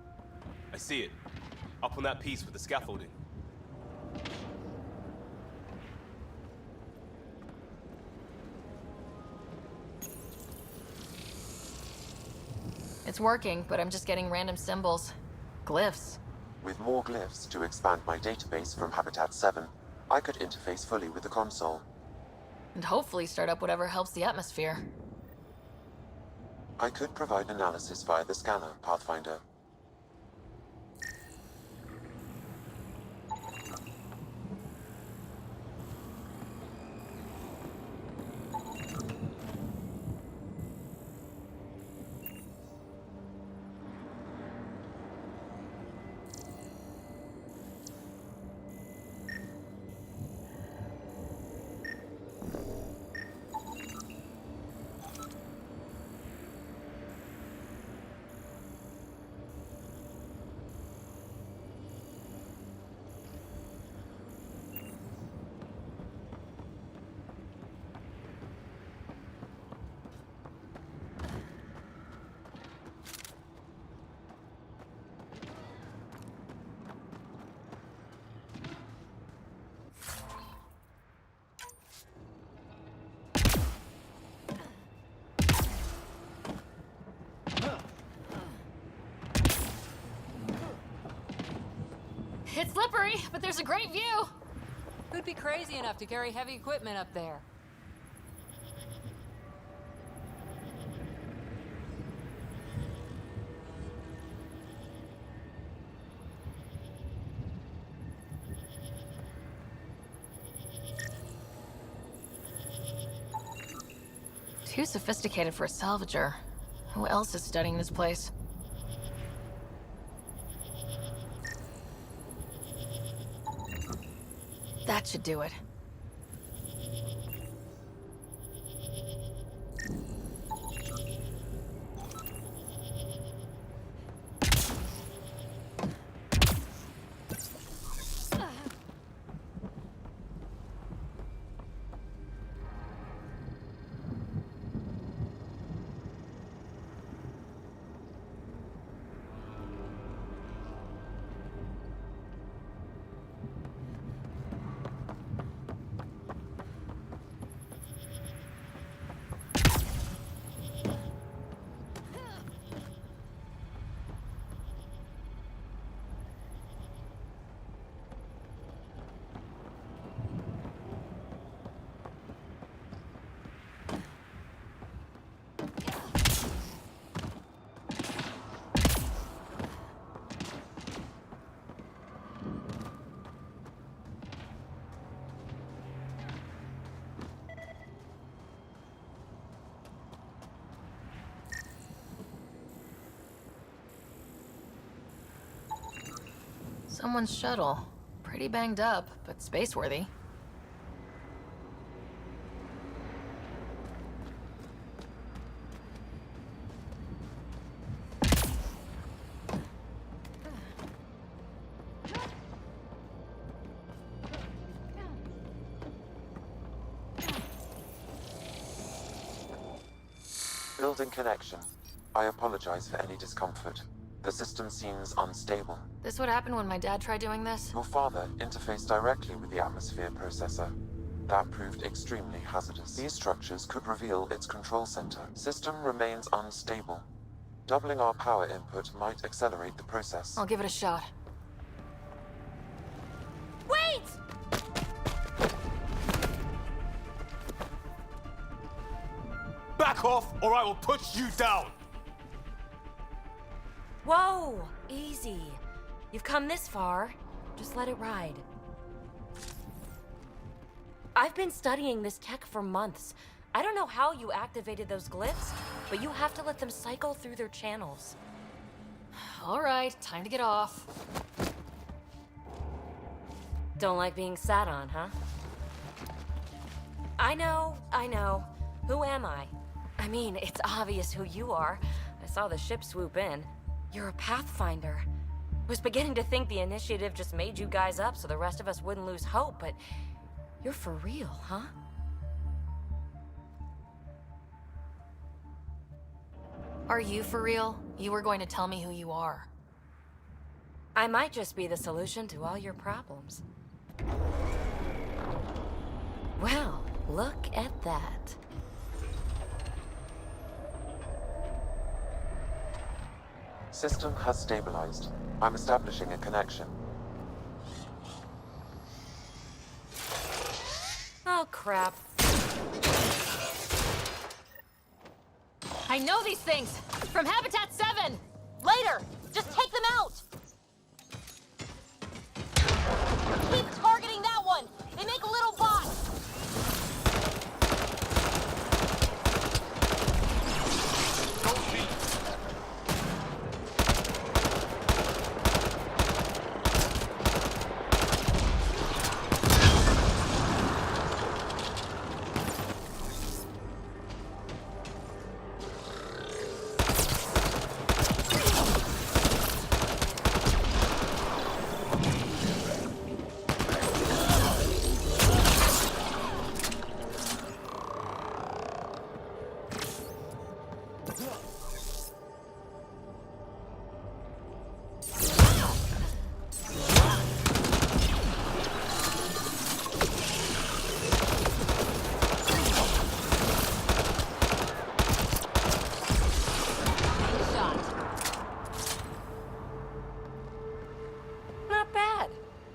I see it. Up on that piece with the scaffolding. It's working, but I'm just getting random symbols. Glyphs. With more glyphs to expand my database from Habitat 7, I could interface fully with the console. And hopefully start up whatever helps the atmosphere. I could provide analysis via the scanner, Pathfinder. It's slippery, but there's a great view. Who'd be crazy enough to carry heavy equipment up there? Too sophisticated for a salvager. Who else is studying this place? That should do it. Someone's shuttle. Pretty banged up, but space-worthy. Building connection. I apologize for any discomfort. The system seems unstable. This would happen when my dad tried doing this? Your father interfaced directly with the atmosphere processor. That proved extremely hazardous. These structures could reveal its control center. System remains unstable. Doubling our power input might accelerate the process. I'll give it a shot. Wait! Back off, or I will push you down! Whoa! Easy. You've come this far. Just let it ride. I've been studying this tech for months. I don't know how you activated those glyphs, but you have to let them cycle through their channels. All right, time to get off. Don't like being sat on, huh? I know. Who am I? I mean, it's obvious who you are. I saw the ship swoop in. You're a Pathfinder. I was beginning to think the initiative just made you guys up so the rest of us wouldn't lose hope, but you're for real, huh? Are you for real? You were going to tell me who you are. I might just be the solution to all your problems. Well, look at that. System has stabilized. I'm establishing a connection. Oh, crap. I know these things! From Habitat 7! Later! Just take them out! Keep targeting that one! They make little bots!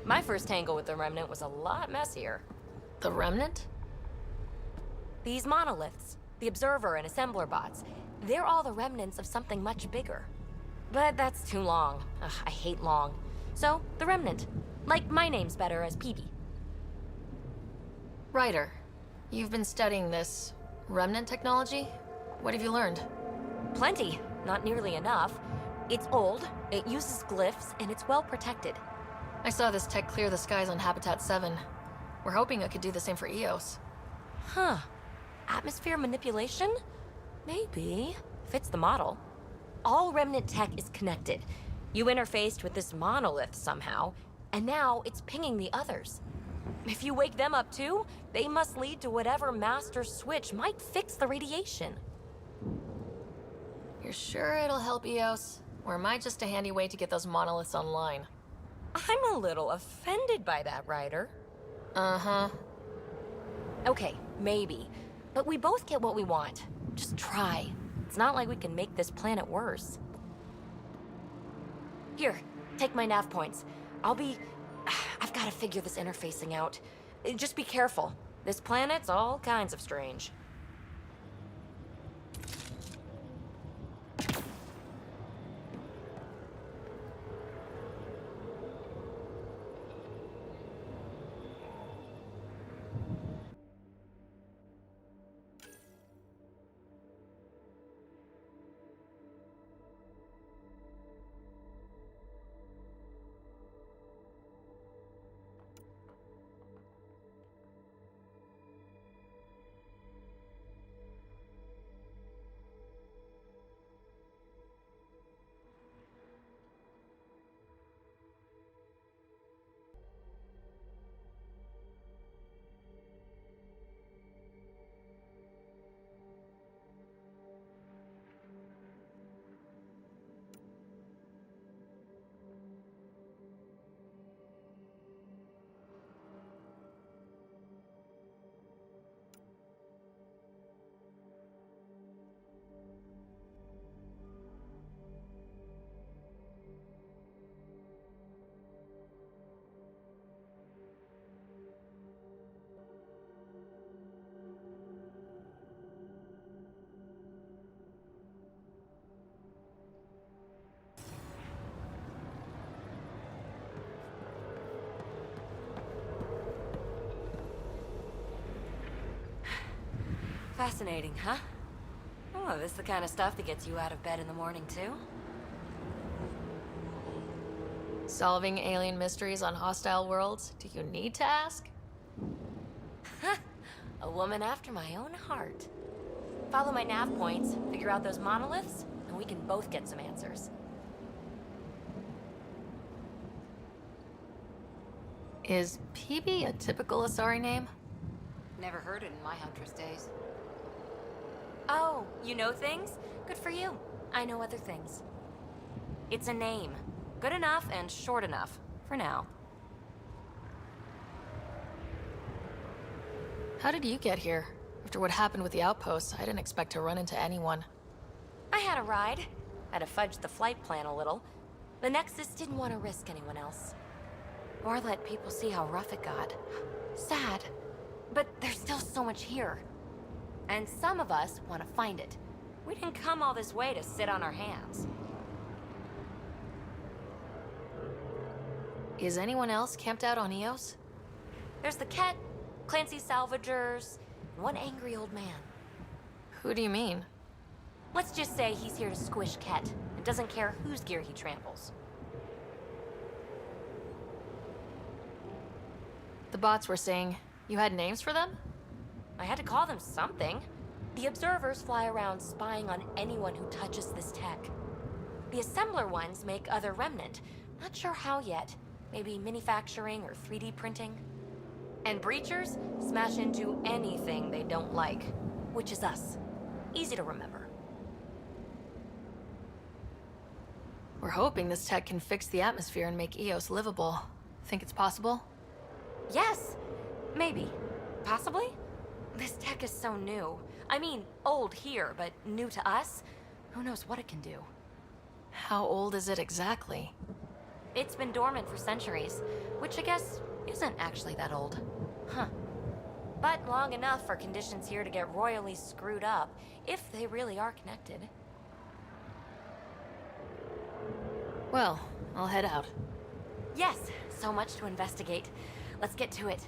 My first tangle with the Remnant was a lot messier. The Remnant? These monoliths, the Observer and Assembler bots, they're all the remnants of something much bigger. But that's too long. Ugh, I hate long. So, the Remnant. Like, my name's better as PB. Ryder, you've been studying this Remnant technology? What have you learned? Plenty. Not nearly enough. It's old, it uses glyphs, and it's well protected. I saw this tech clear the skies on Habitat 7. We're hoping it could do the same for EOS. Huh. Atmosphere manipulation? Maybe. Fits the model. All Remnant tech is connected. You interfaced with this monolith somehow, and now it's pinging the others. If you wake them up too, they must lead to whatever master switch might fix the radiation. You're sure it'll help EOS? Or am I just a handy way to get those monoliths online? I'm a little offended by that, Ryder. Uh-huh. Okay, maybe. But we both get what we want. Just try. It's not like we can make this planet worse. Here, take my nav points. I've got to figure this interfacing out. Just be careful. This planet's all kinds of strange. Fascinating, huh? Oh, this is the kind of stuff that gets you out of bed in the morning, too? Solving alien mysteries on hostile worlds? Do you need to ask? A woman after my own heart. Follow my nav points, figure out those monoliths, and we can both get some answers. Is PB a typical Asari name? Never heard it in my Huntress days. Oh, you know things? Good for you. I know other things. It's a name. Good enough and short enough. For now. How did you get here? After what happened with the outposts, I didn't expect to run into anyone. I had a ride. Had to fudge the flight plan a little. The Nexus didn't want to risk anyone else. Or let people see how rough it got. Sad. But there's still so much here. And some of us want to find it. We didn't come all this way to sit on our hands. Is anyone else camped out on EOS? There's the Ket, Clancy Salvagers, and one angry old man. Who do you mean? Let's just say he's here to squish Ket, and doesn't care whose gear he tramples. The bots were saying you had names for them? I had to call them something. The Observers fly around spying on anyone who touches this tech. The Assembler ones make other Remnant. Not sure how yet. Maybe manufacturing or 3D printing. And Breachers smash into anything they don't like. Which is us. Easy to remember. We're hoping this tech can fix the atmosphere and make EOS livable. Think it's possible? Yes. Maybe. Possibly? This tech is so new. I mean, old here, but new to us? Who knows what it can do? How old is it exactly? It's been dormant for centuries, which I guess isn't actually that old. Huh. But long enough for conditions here to get royally screwed up, if they really are connected. Well, I'll head out. Yes, so much to investigate. Let's get to it.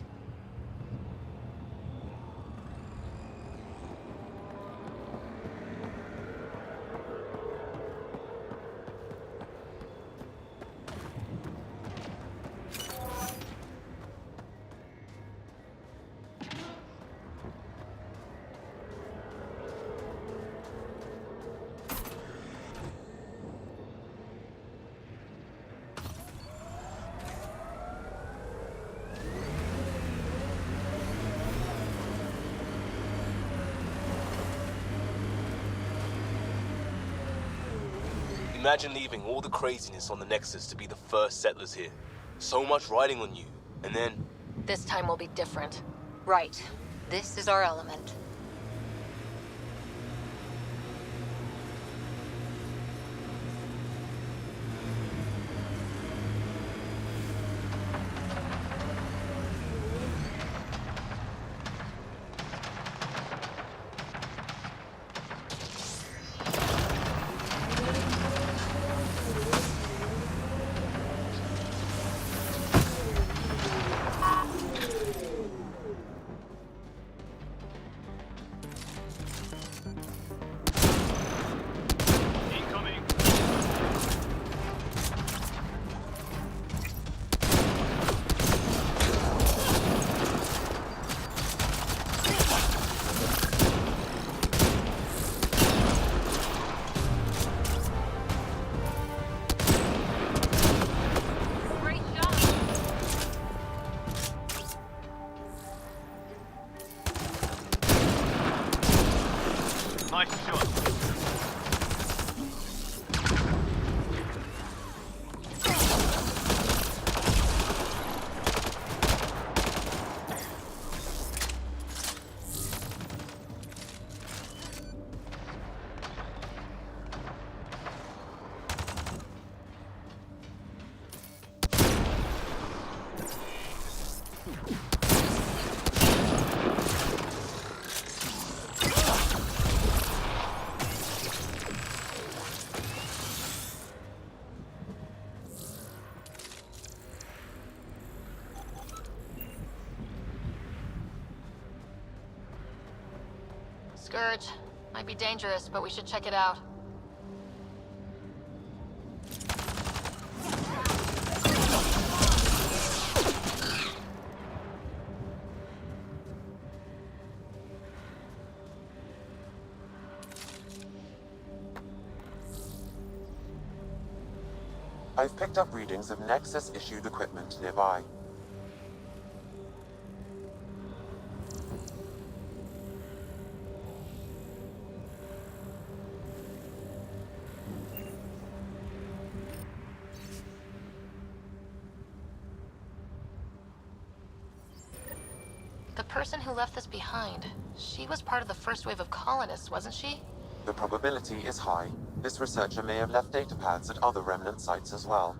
Imagine leaving all the craziness on the Nexus to be the first settlers here. So much riding on you, and then... This time will be different. Right. This is our element. Scourge. Might be dangerous, but we should check it out. I've picked up readings of Nexus-issued equipment nearby. The person who left this behind, she was part of the first wave of colonists, wasn't she? The probability is high. This researcher may have left data pads at other remnant sites as well.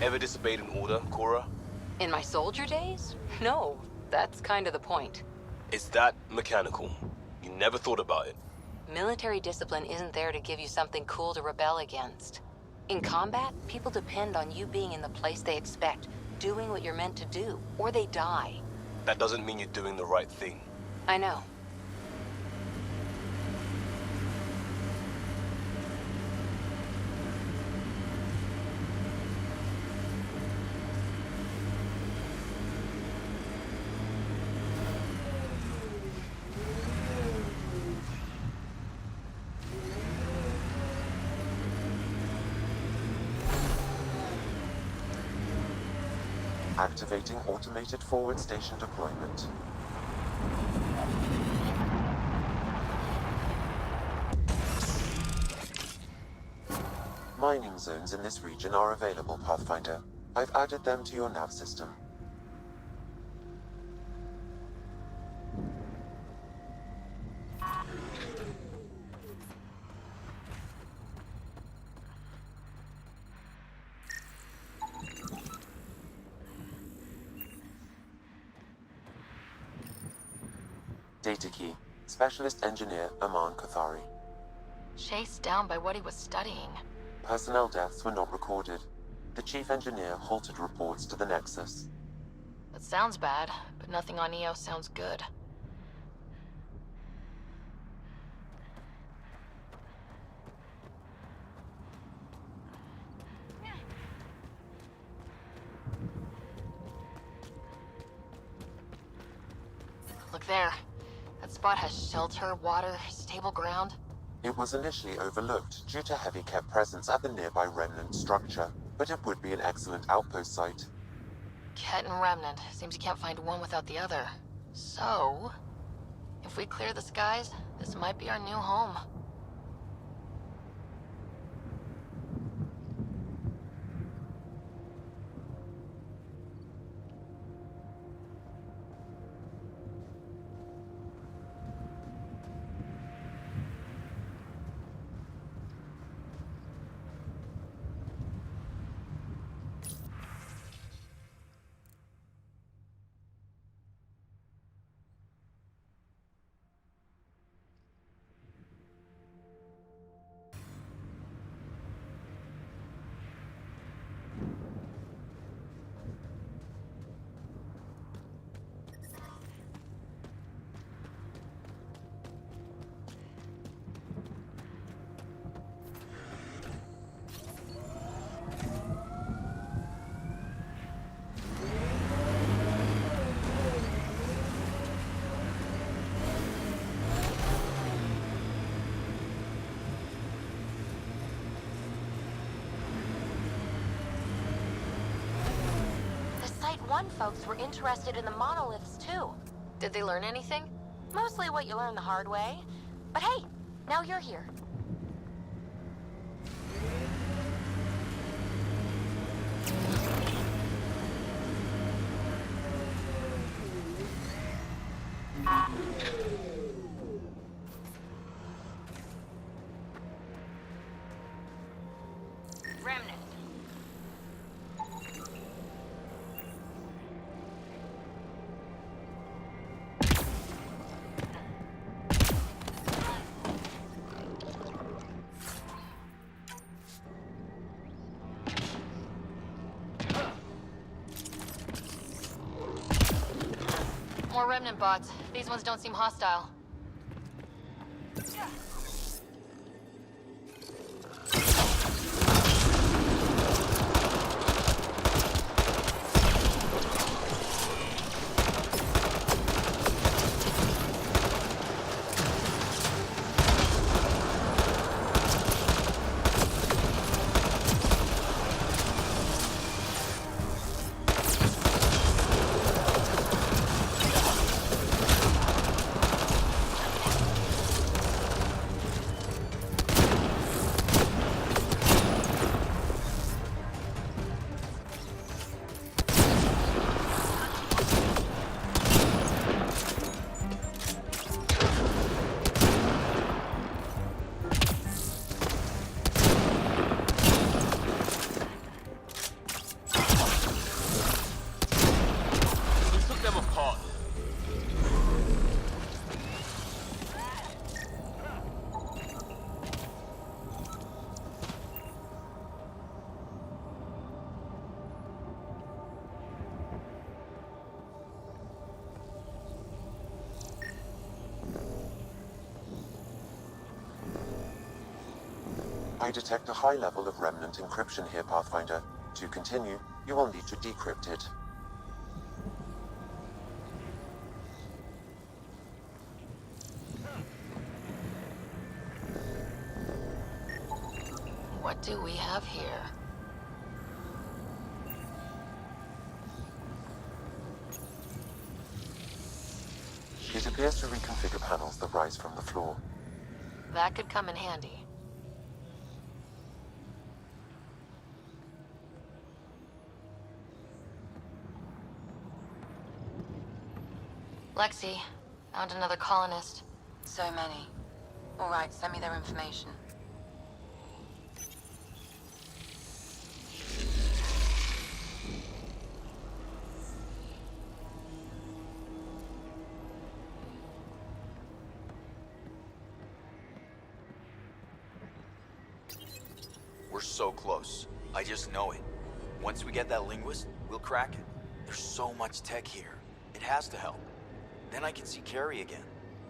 Ever disobeyed an order, Cora? In my soldier days? No, that's kind of the point. It's that mechanical. You never thought about it. Military discipline isn't there to give you something cool to rebel against. In combat, people depend on you being in the place they expect, doing what you're meant to do, or they die. That doesn't mean you're doing the right thing. I know. Activating automated forward station deployment. Mining zones in this region are available, Pathfinder. I've added them to your nav system. Data key. Specialist Engineer Aman Kathari. Chased down by what he was studying. Personnel deaths were not recorded. The Chief Engineer halted reports to the Nexus. That sounds bad, but nothing on EO sounds good. Look there. That spot has shelter, water, stable ground. It was initially overlooked due to heavy kept presence at the nearby remnant structure, but it would be an excellent outpost site. Ket and Remnant. Seems you can't find one without the other. So, if we clear the skies, this might be our new home. One folks were interested in the monoliths too. Did they learn anything? Mostly what you learn the hard way. But hey, now you're here. Remnant. More Remnant bots. These ones don't seem hostile. I detect a high level of remnant encryption here, Pathfinder. To continue, you will need to decrypt it. What do we have here? It appears to reconfigure panels that rise from the floor. That could come in handy. Lexi, found another colonist. So many. All right, send me their information. We're so close. I just know it. Once we get that linguist, we'll crack it. There's so much tech here. It has to help. Then I can see Carrie again.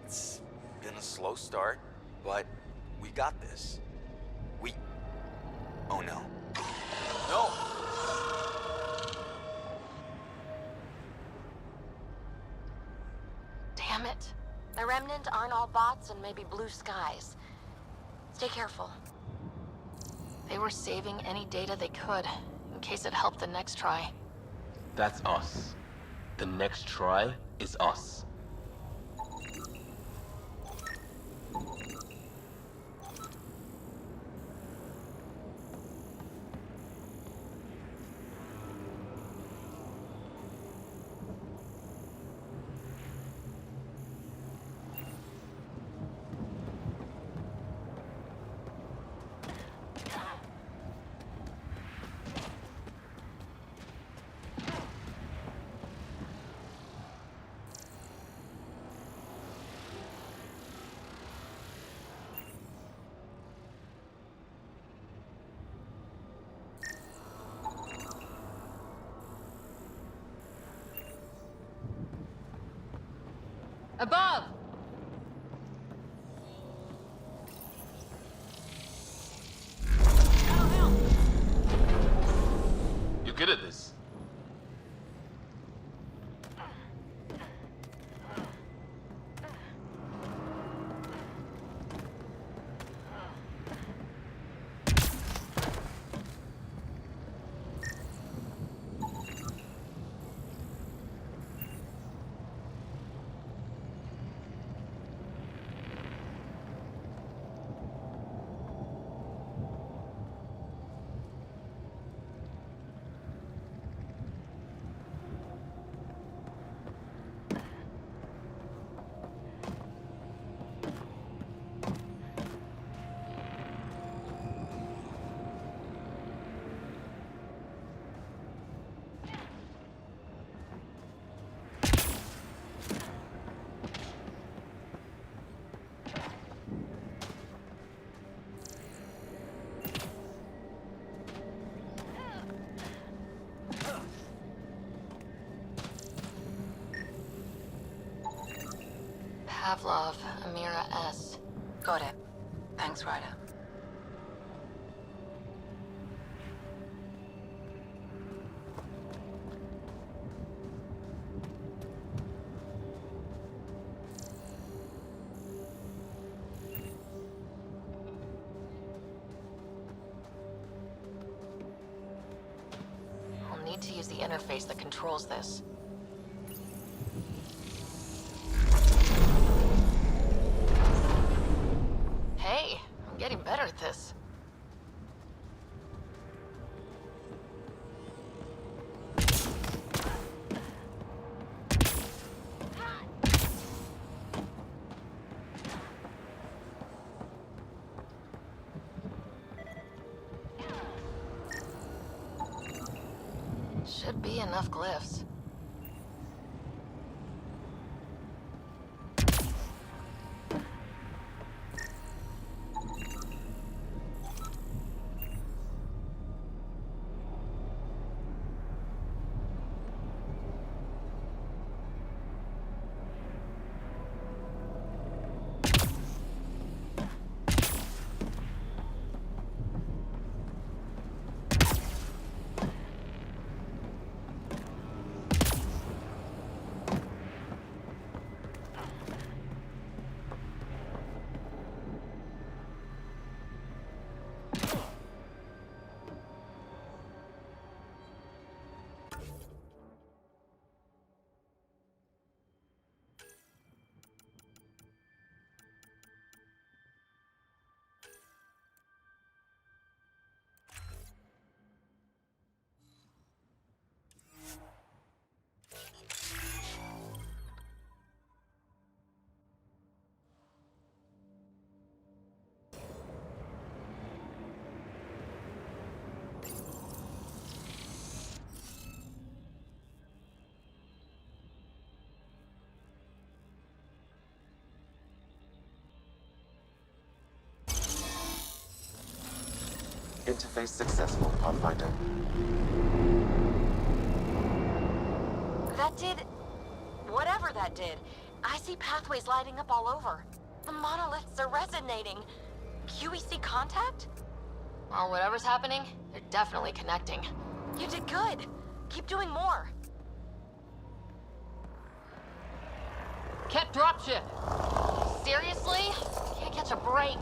It's been a slow start, but we got this. Oh no. No! Damn it. The Remnant aren't all bots and maybe blue skies. Stay careful. They were saving any data they could, in case it helped the next try. That's us. The next try is us. Above! You're good at this. Pavlov, Amira S. Got it. Thanks, Ryder. We'll need to use the interface that controls this. Hey, I'm getting better at this. Should be enough glyphs. Interface successful, Pathfinder. That did... whatever that did. I see pathways lighting up all over. The monoliths are resonating. QEC contact? Well, whatever's happening, they're definitely connecting. You did good. Keep doing more. Ket dropship! Seriously? Can't catch a break.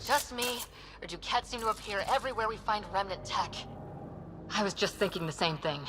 Just me, or do Ket seem to appear everywhere we find remnant tech? I was just thinking the same thing.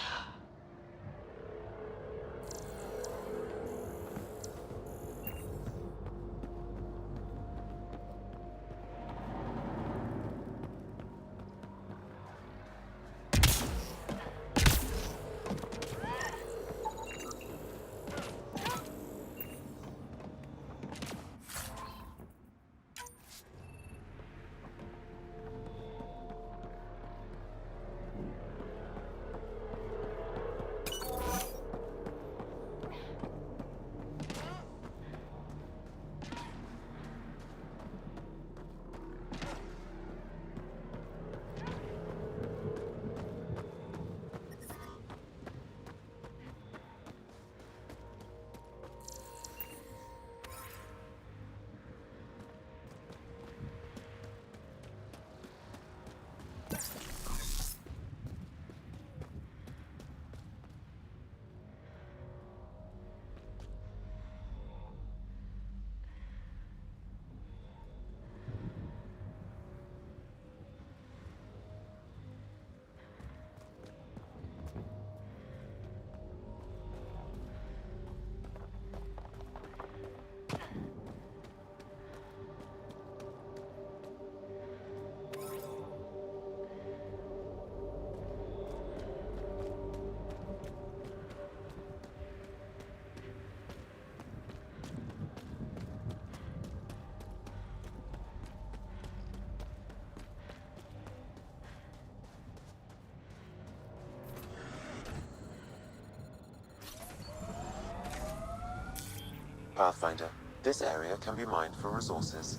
Pathfinder, this area can be mined for resources.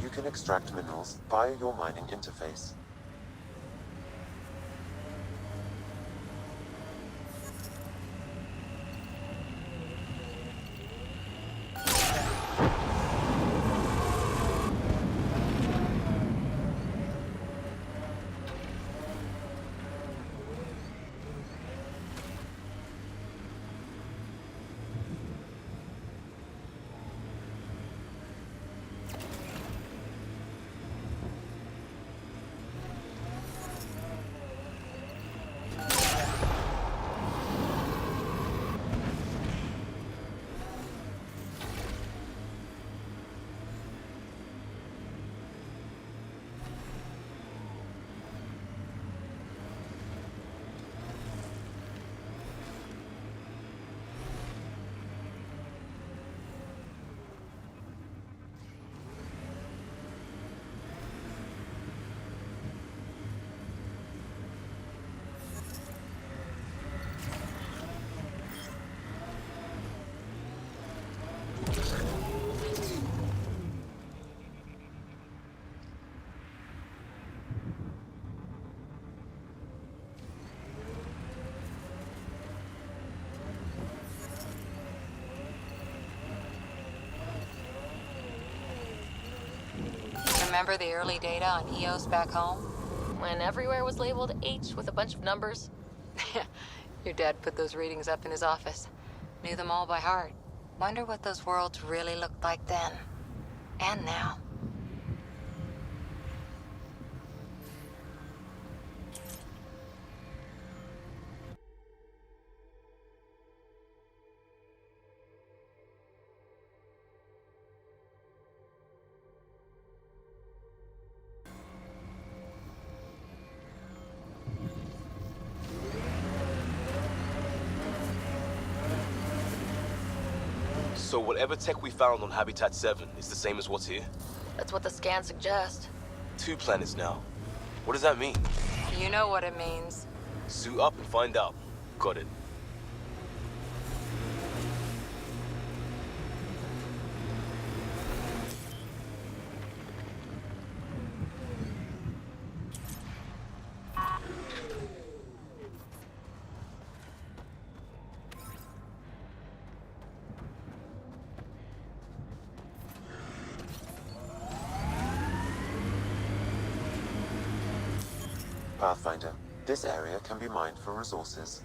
You can extract minerals via your mining interface. Remember the early data on EOS back home? When everywhere was labeled H with a bunch of numbers? Your dad put those readings up in his office. Knew them all by heart. Wonder what those worlds really looked like then. And now. So whatever tech we found on Habitat 7 is the same as what's here? That's what the scans suggest. 2 planets now. What does that mean? You know what it means. Suit up and find out. Got it. Pathfinder, this area can be mined for resources.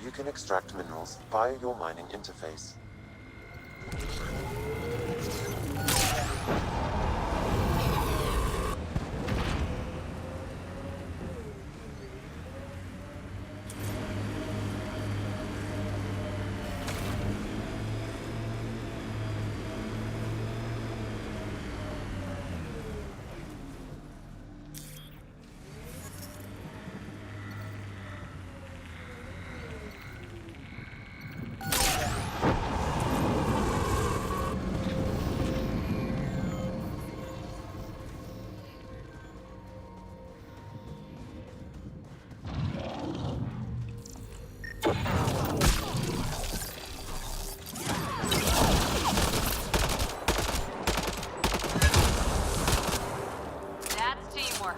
You can extract minerals via your mining interface. That's teamwork.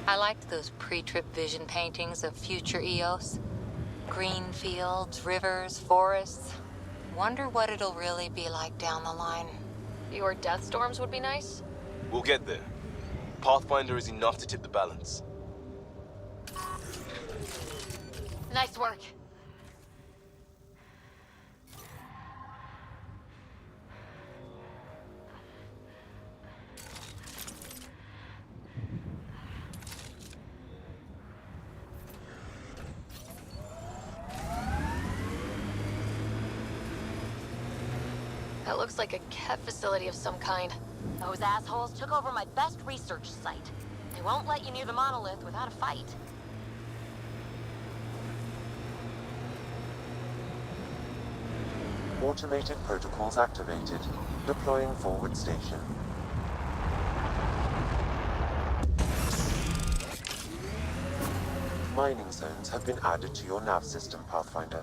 I liked those pre-trip vision paintings of future EOS. Green fields, rivers, forests. Wonder what it'll really be like down the line. Fewer death storms would be nice. We'll get there. Pathfinder is enough to tip the balance. Nice work. That looks like a cat facility of some kind. Those assholes took over my best research site. They won't let you near the monolith without a fight. Automated protocols activated. Deploying forward station. Mining zones have been added to your nav system, Pathfinder.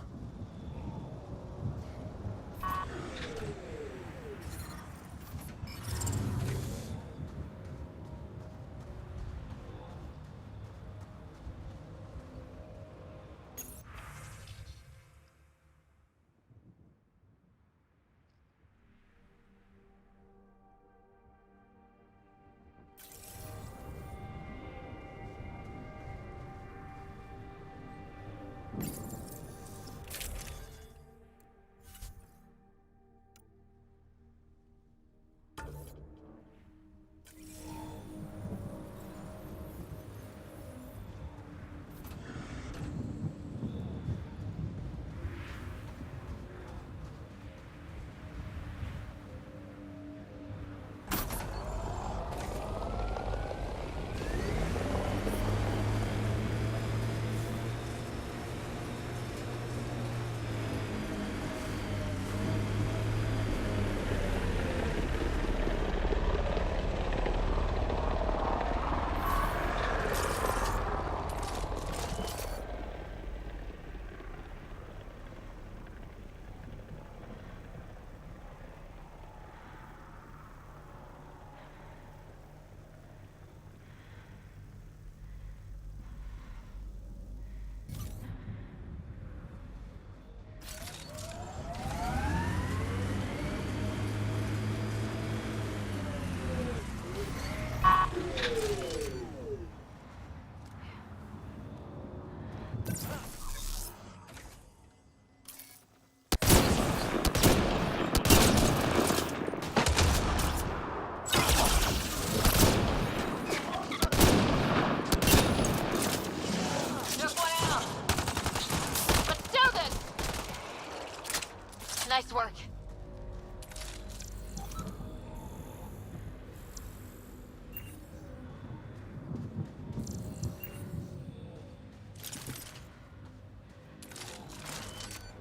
Nice work.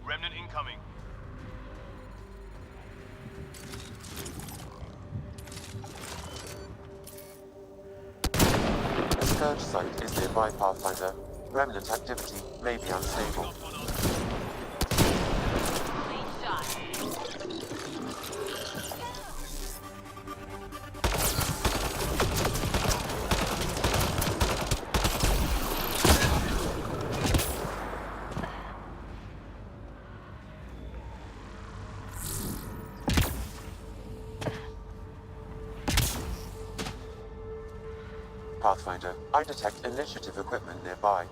Remnant incoming. A scourge site is nearby, Pathfinder. Remnant activity may be unstable. Pathfinder, I detect initiative equipment nearby.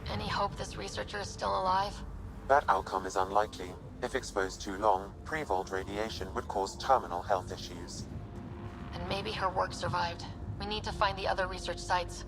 Any hope this researcher is still alive? That outcome is unlikely. If exposed too long, pre-vault radiation would cause terminal health issues. And maybe her work survived. We need to find the other research sites.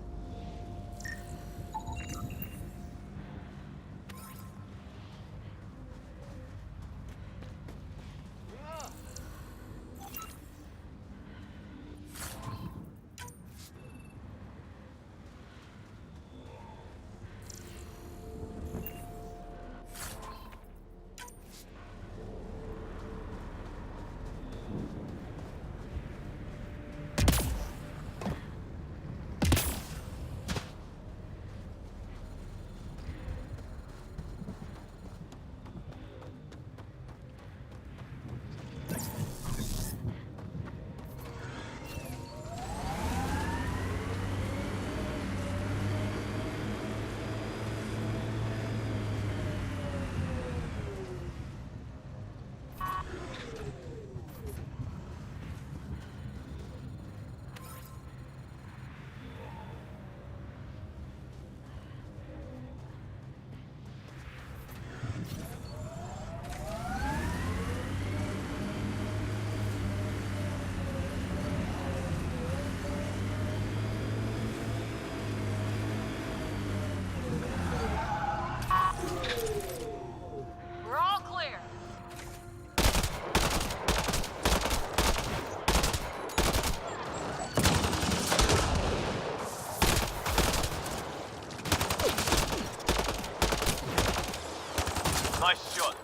Nice shot.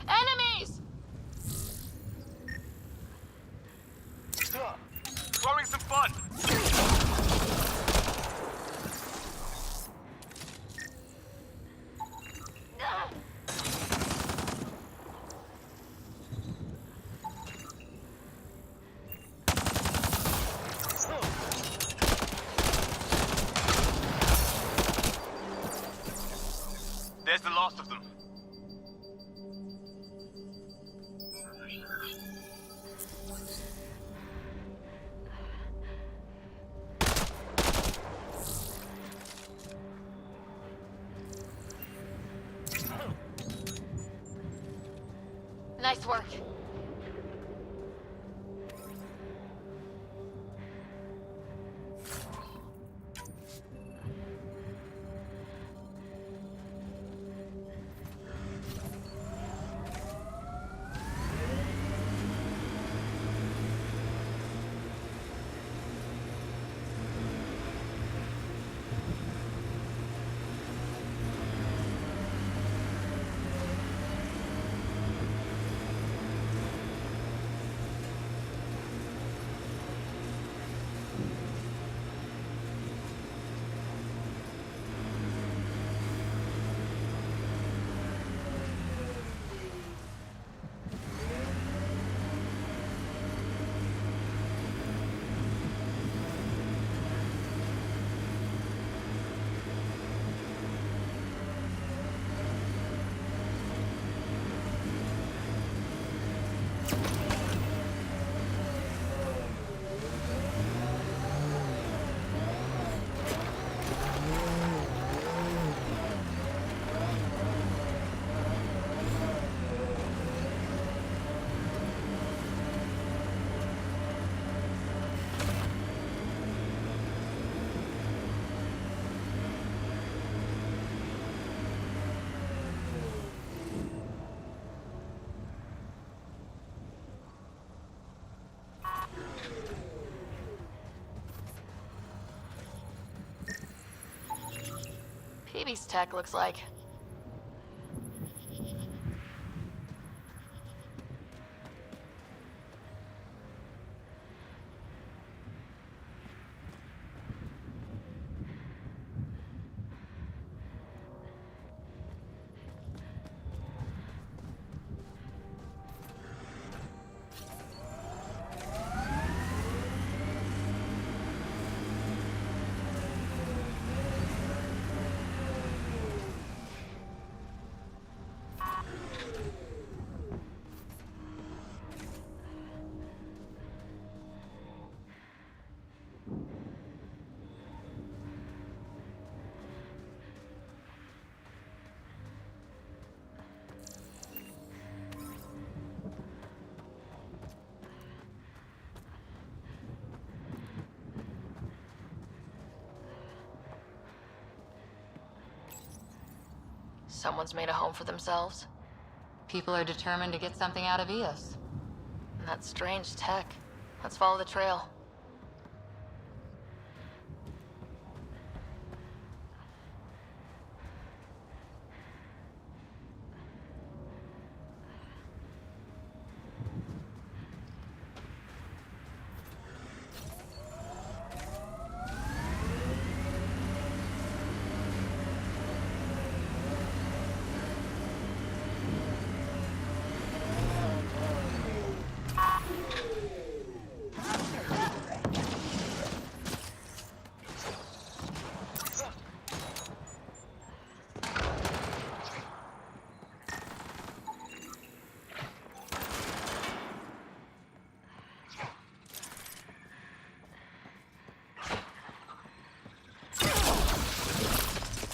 Enemies! Throwing some fun. There's the last of them. Nice work. Peebee's tech looks like. Someone's made a home for themselves. People are determined to get something out of EOS. And that strange tech. Let's follow the trail.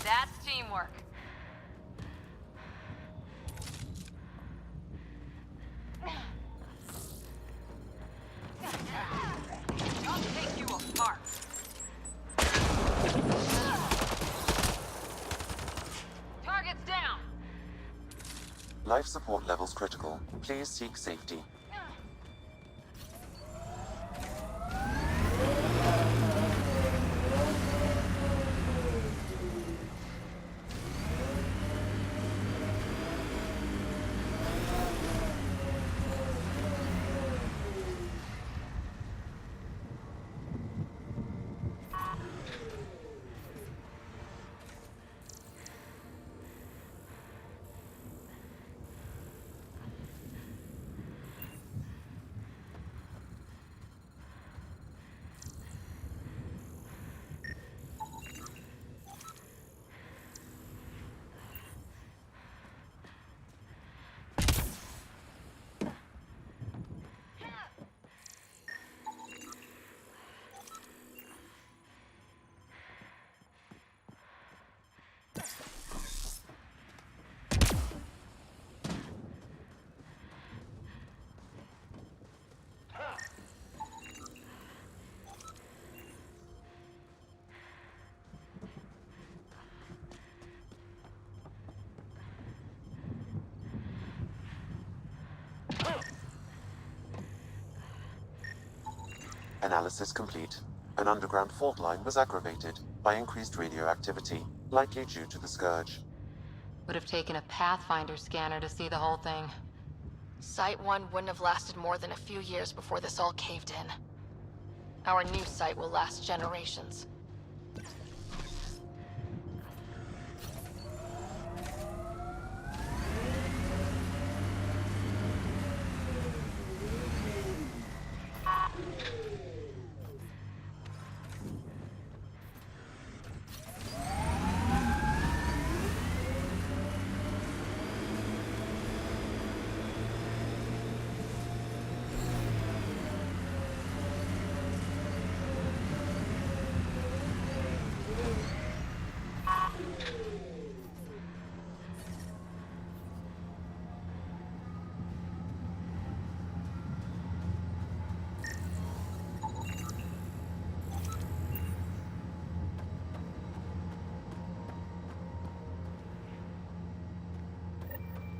That's teamwork. I'll take you apart. Target's down. Life support levels critical. Please seek safety. Analysis complete. An underground fault line was aggravated by increased radioactivity, likely due to the scourge. Would have taken a Pathfinder scanner to see the whole thing. Site 1 wouldn't have lasted more than a few years before this all caved in. Our new site will last generations.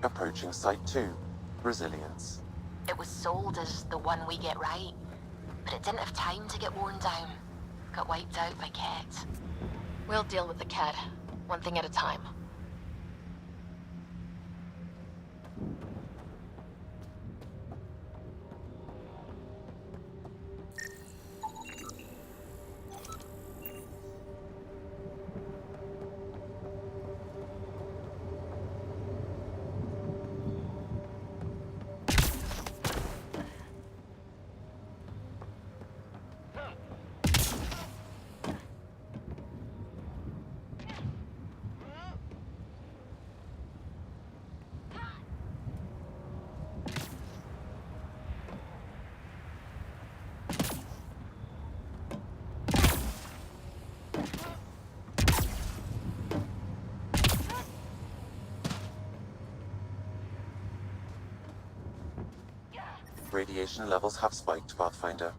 Approaching Site 2, Resilience. It was sold as the one we get right, but it didn't have time to get worn down. Got wiped out by Ket. We'll deal with the Ket, one thing at a time. Radiation levels have spiked, Pathfinder.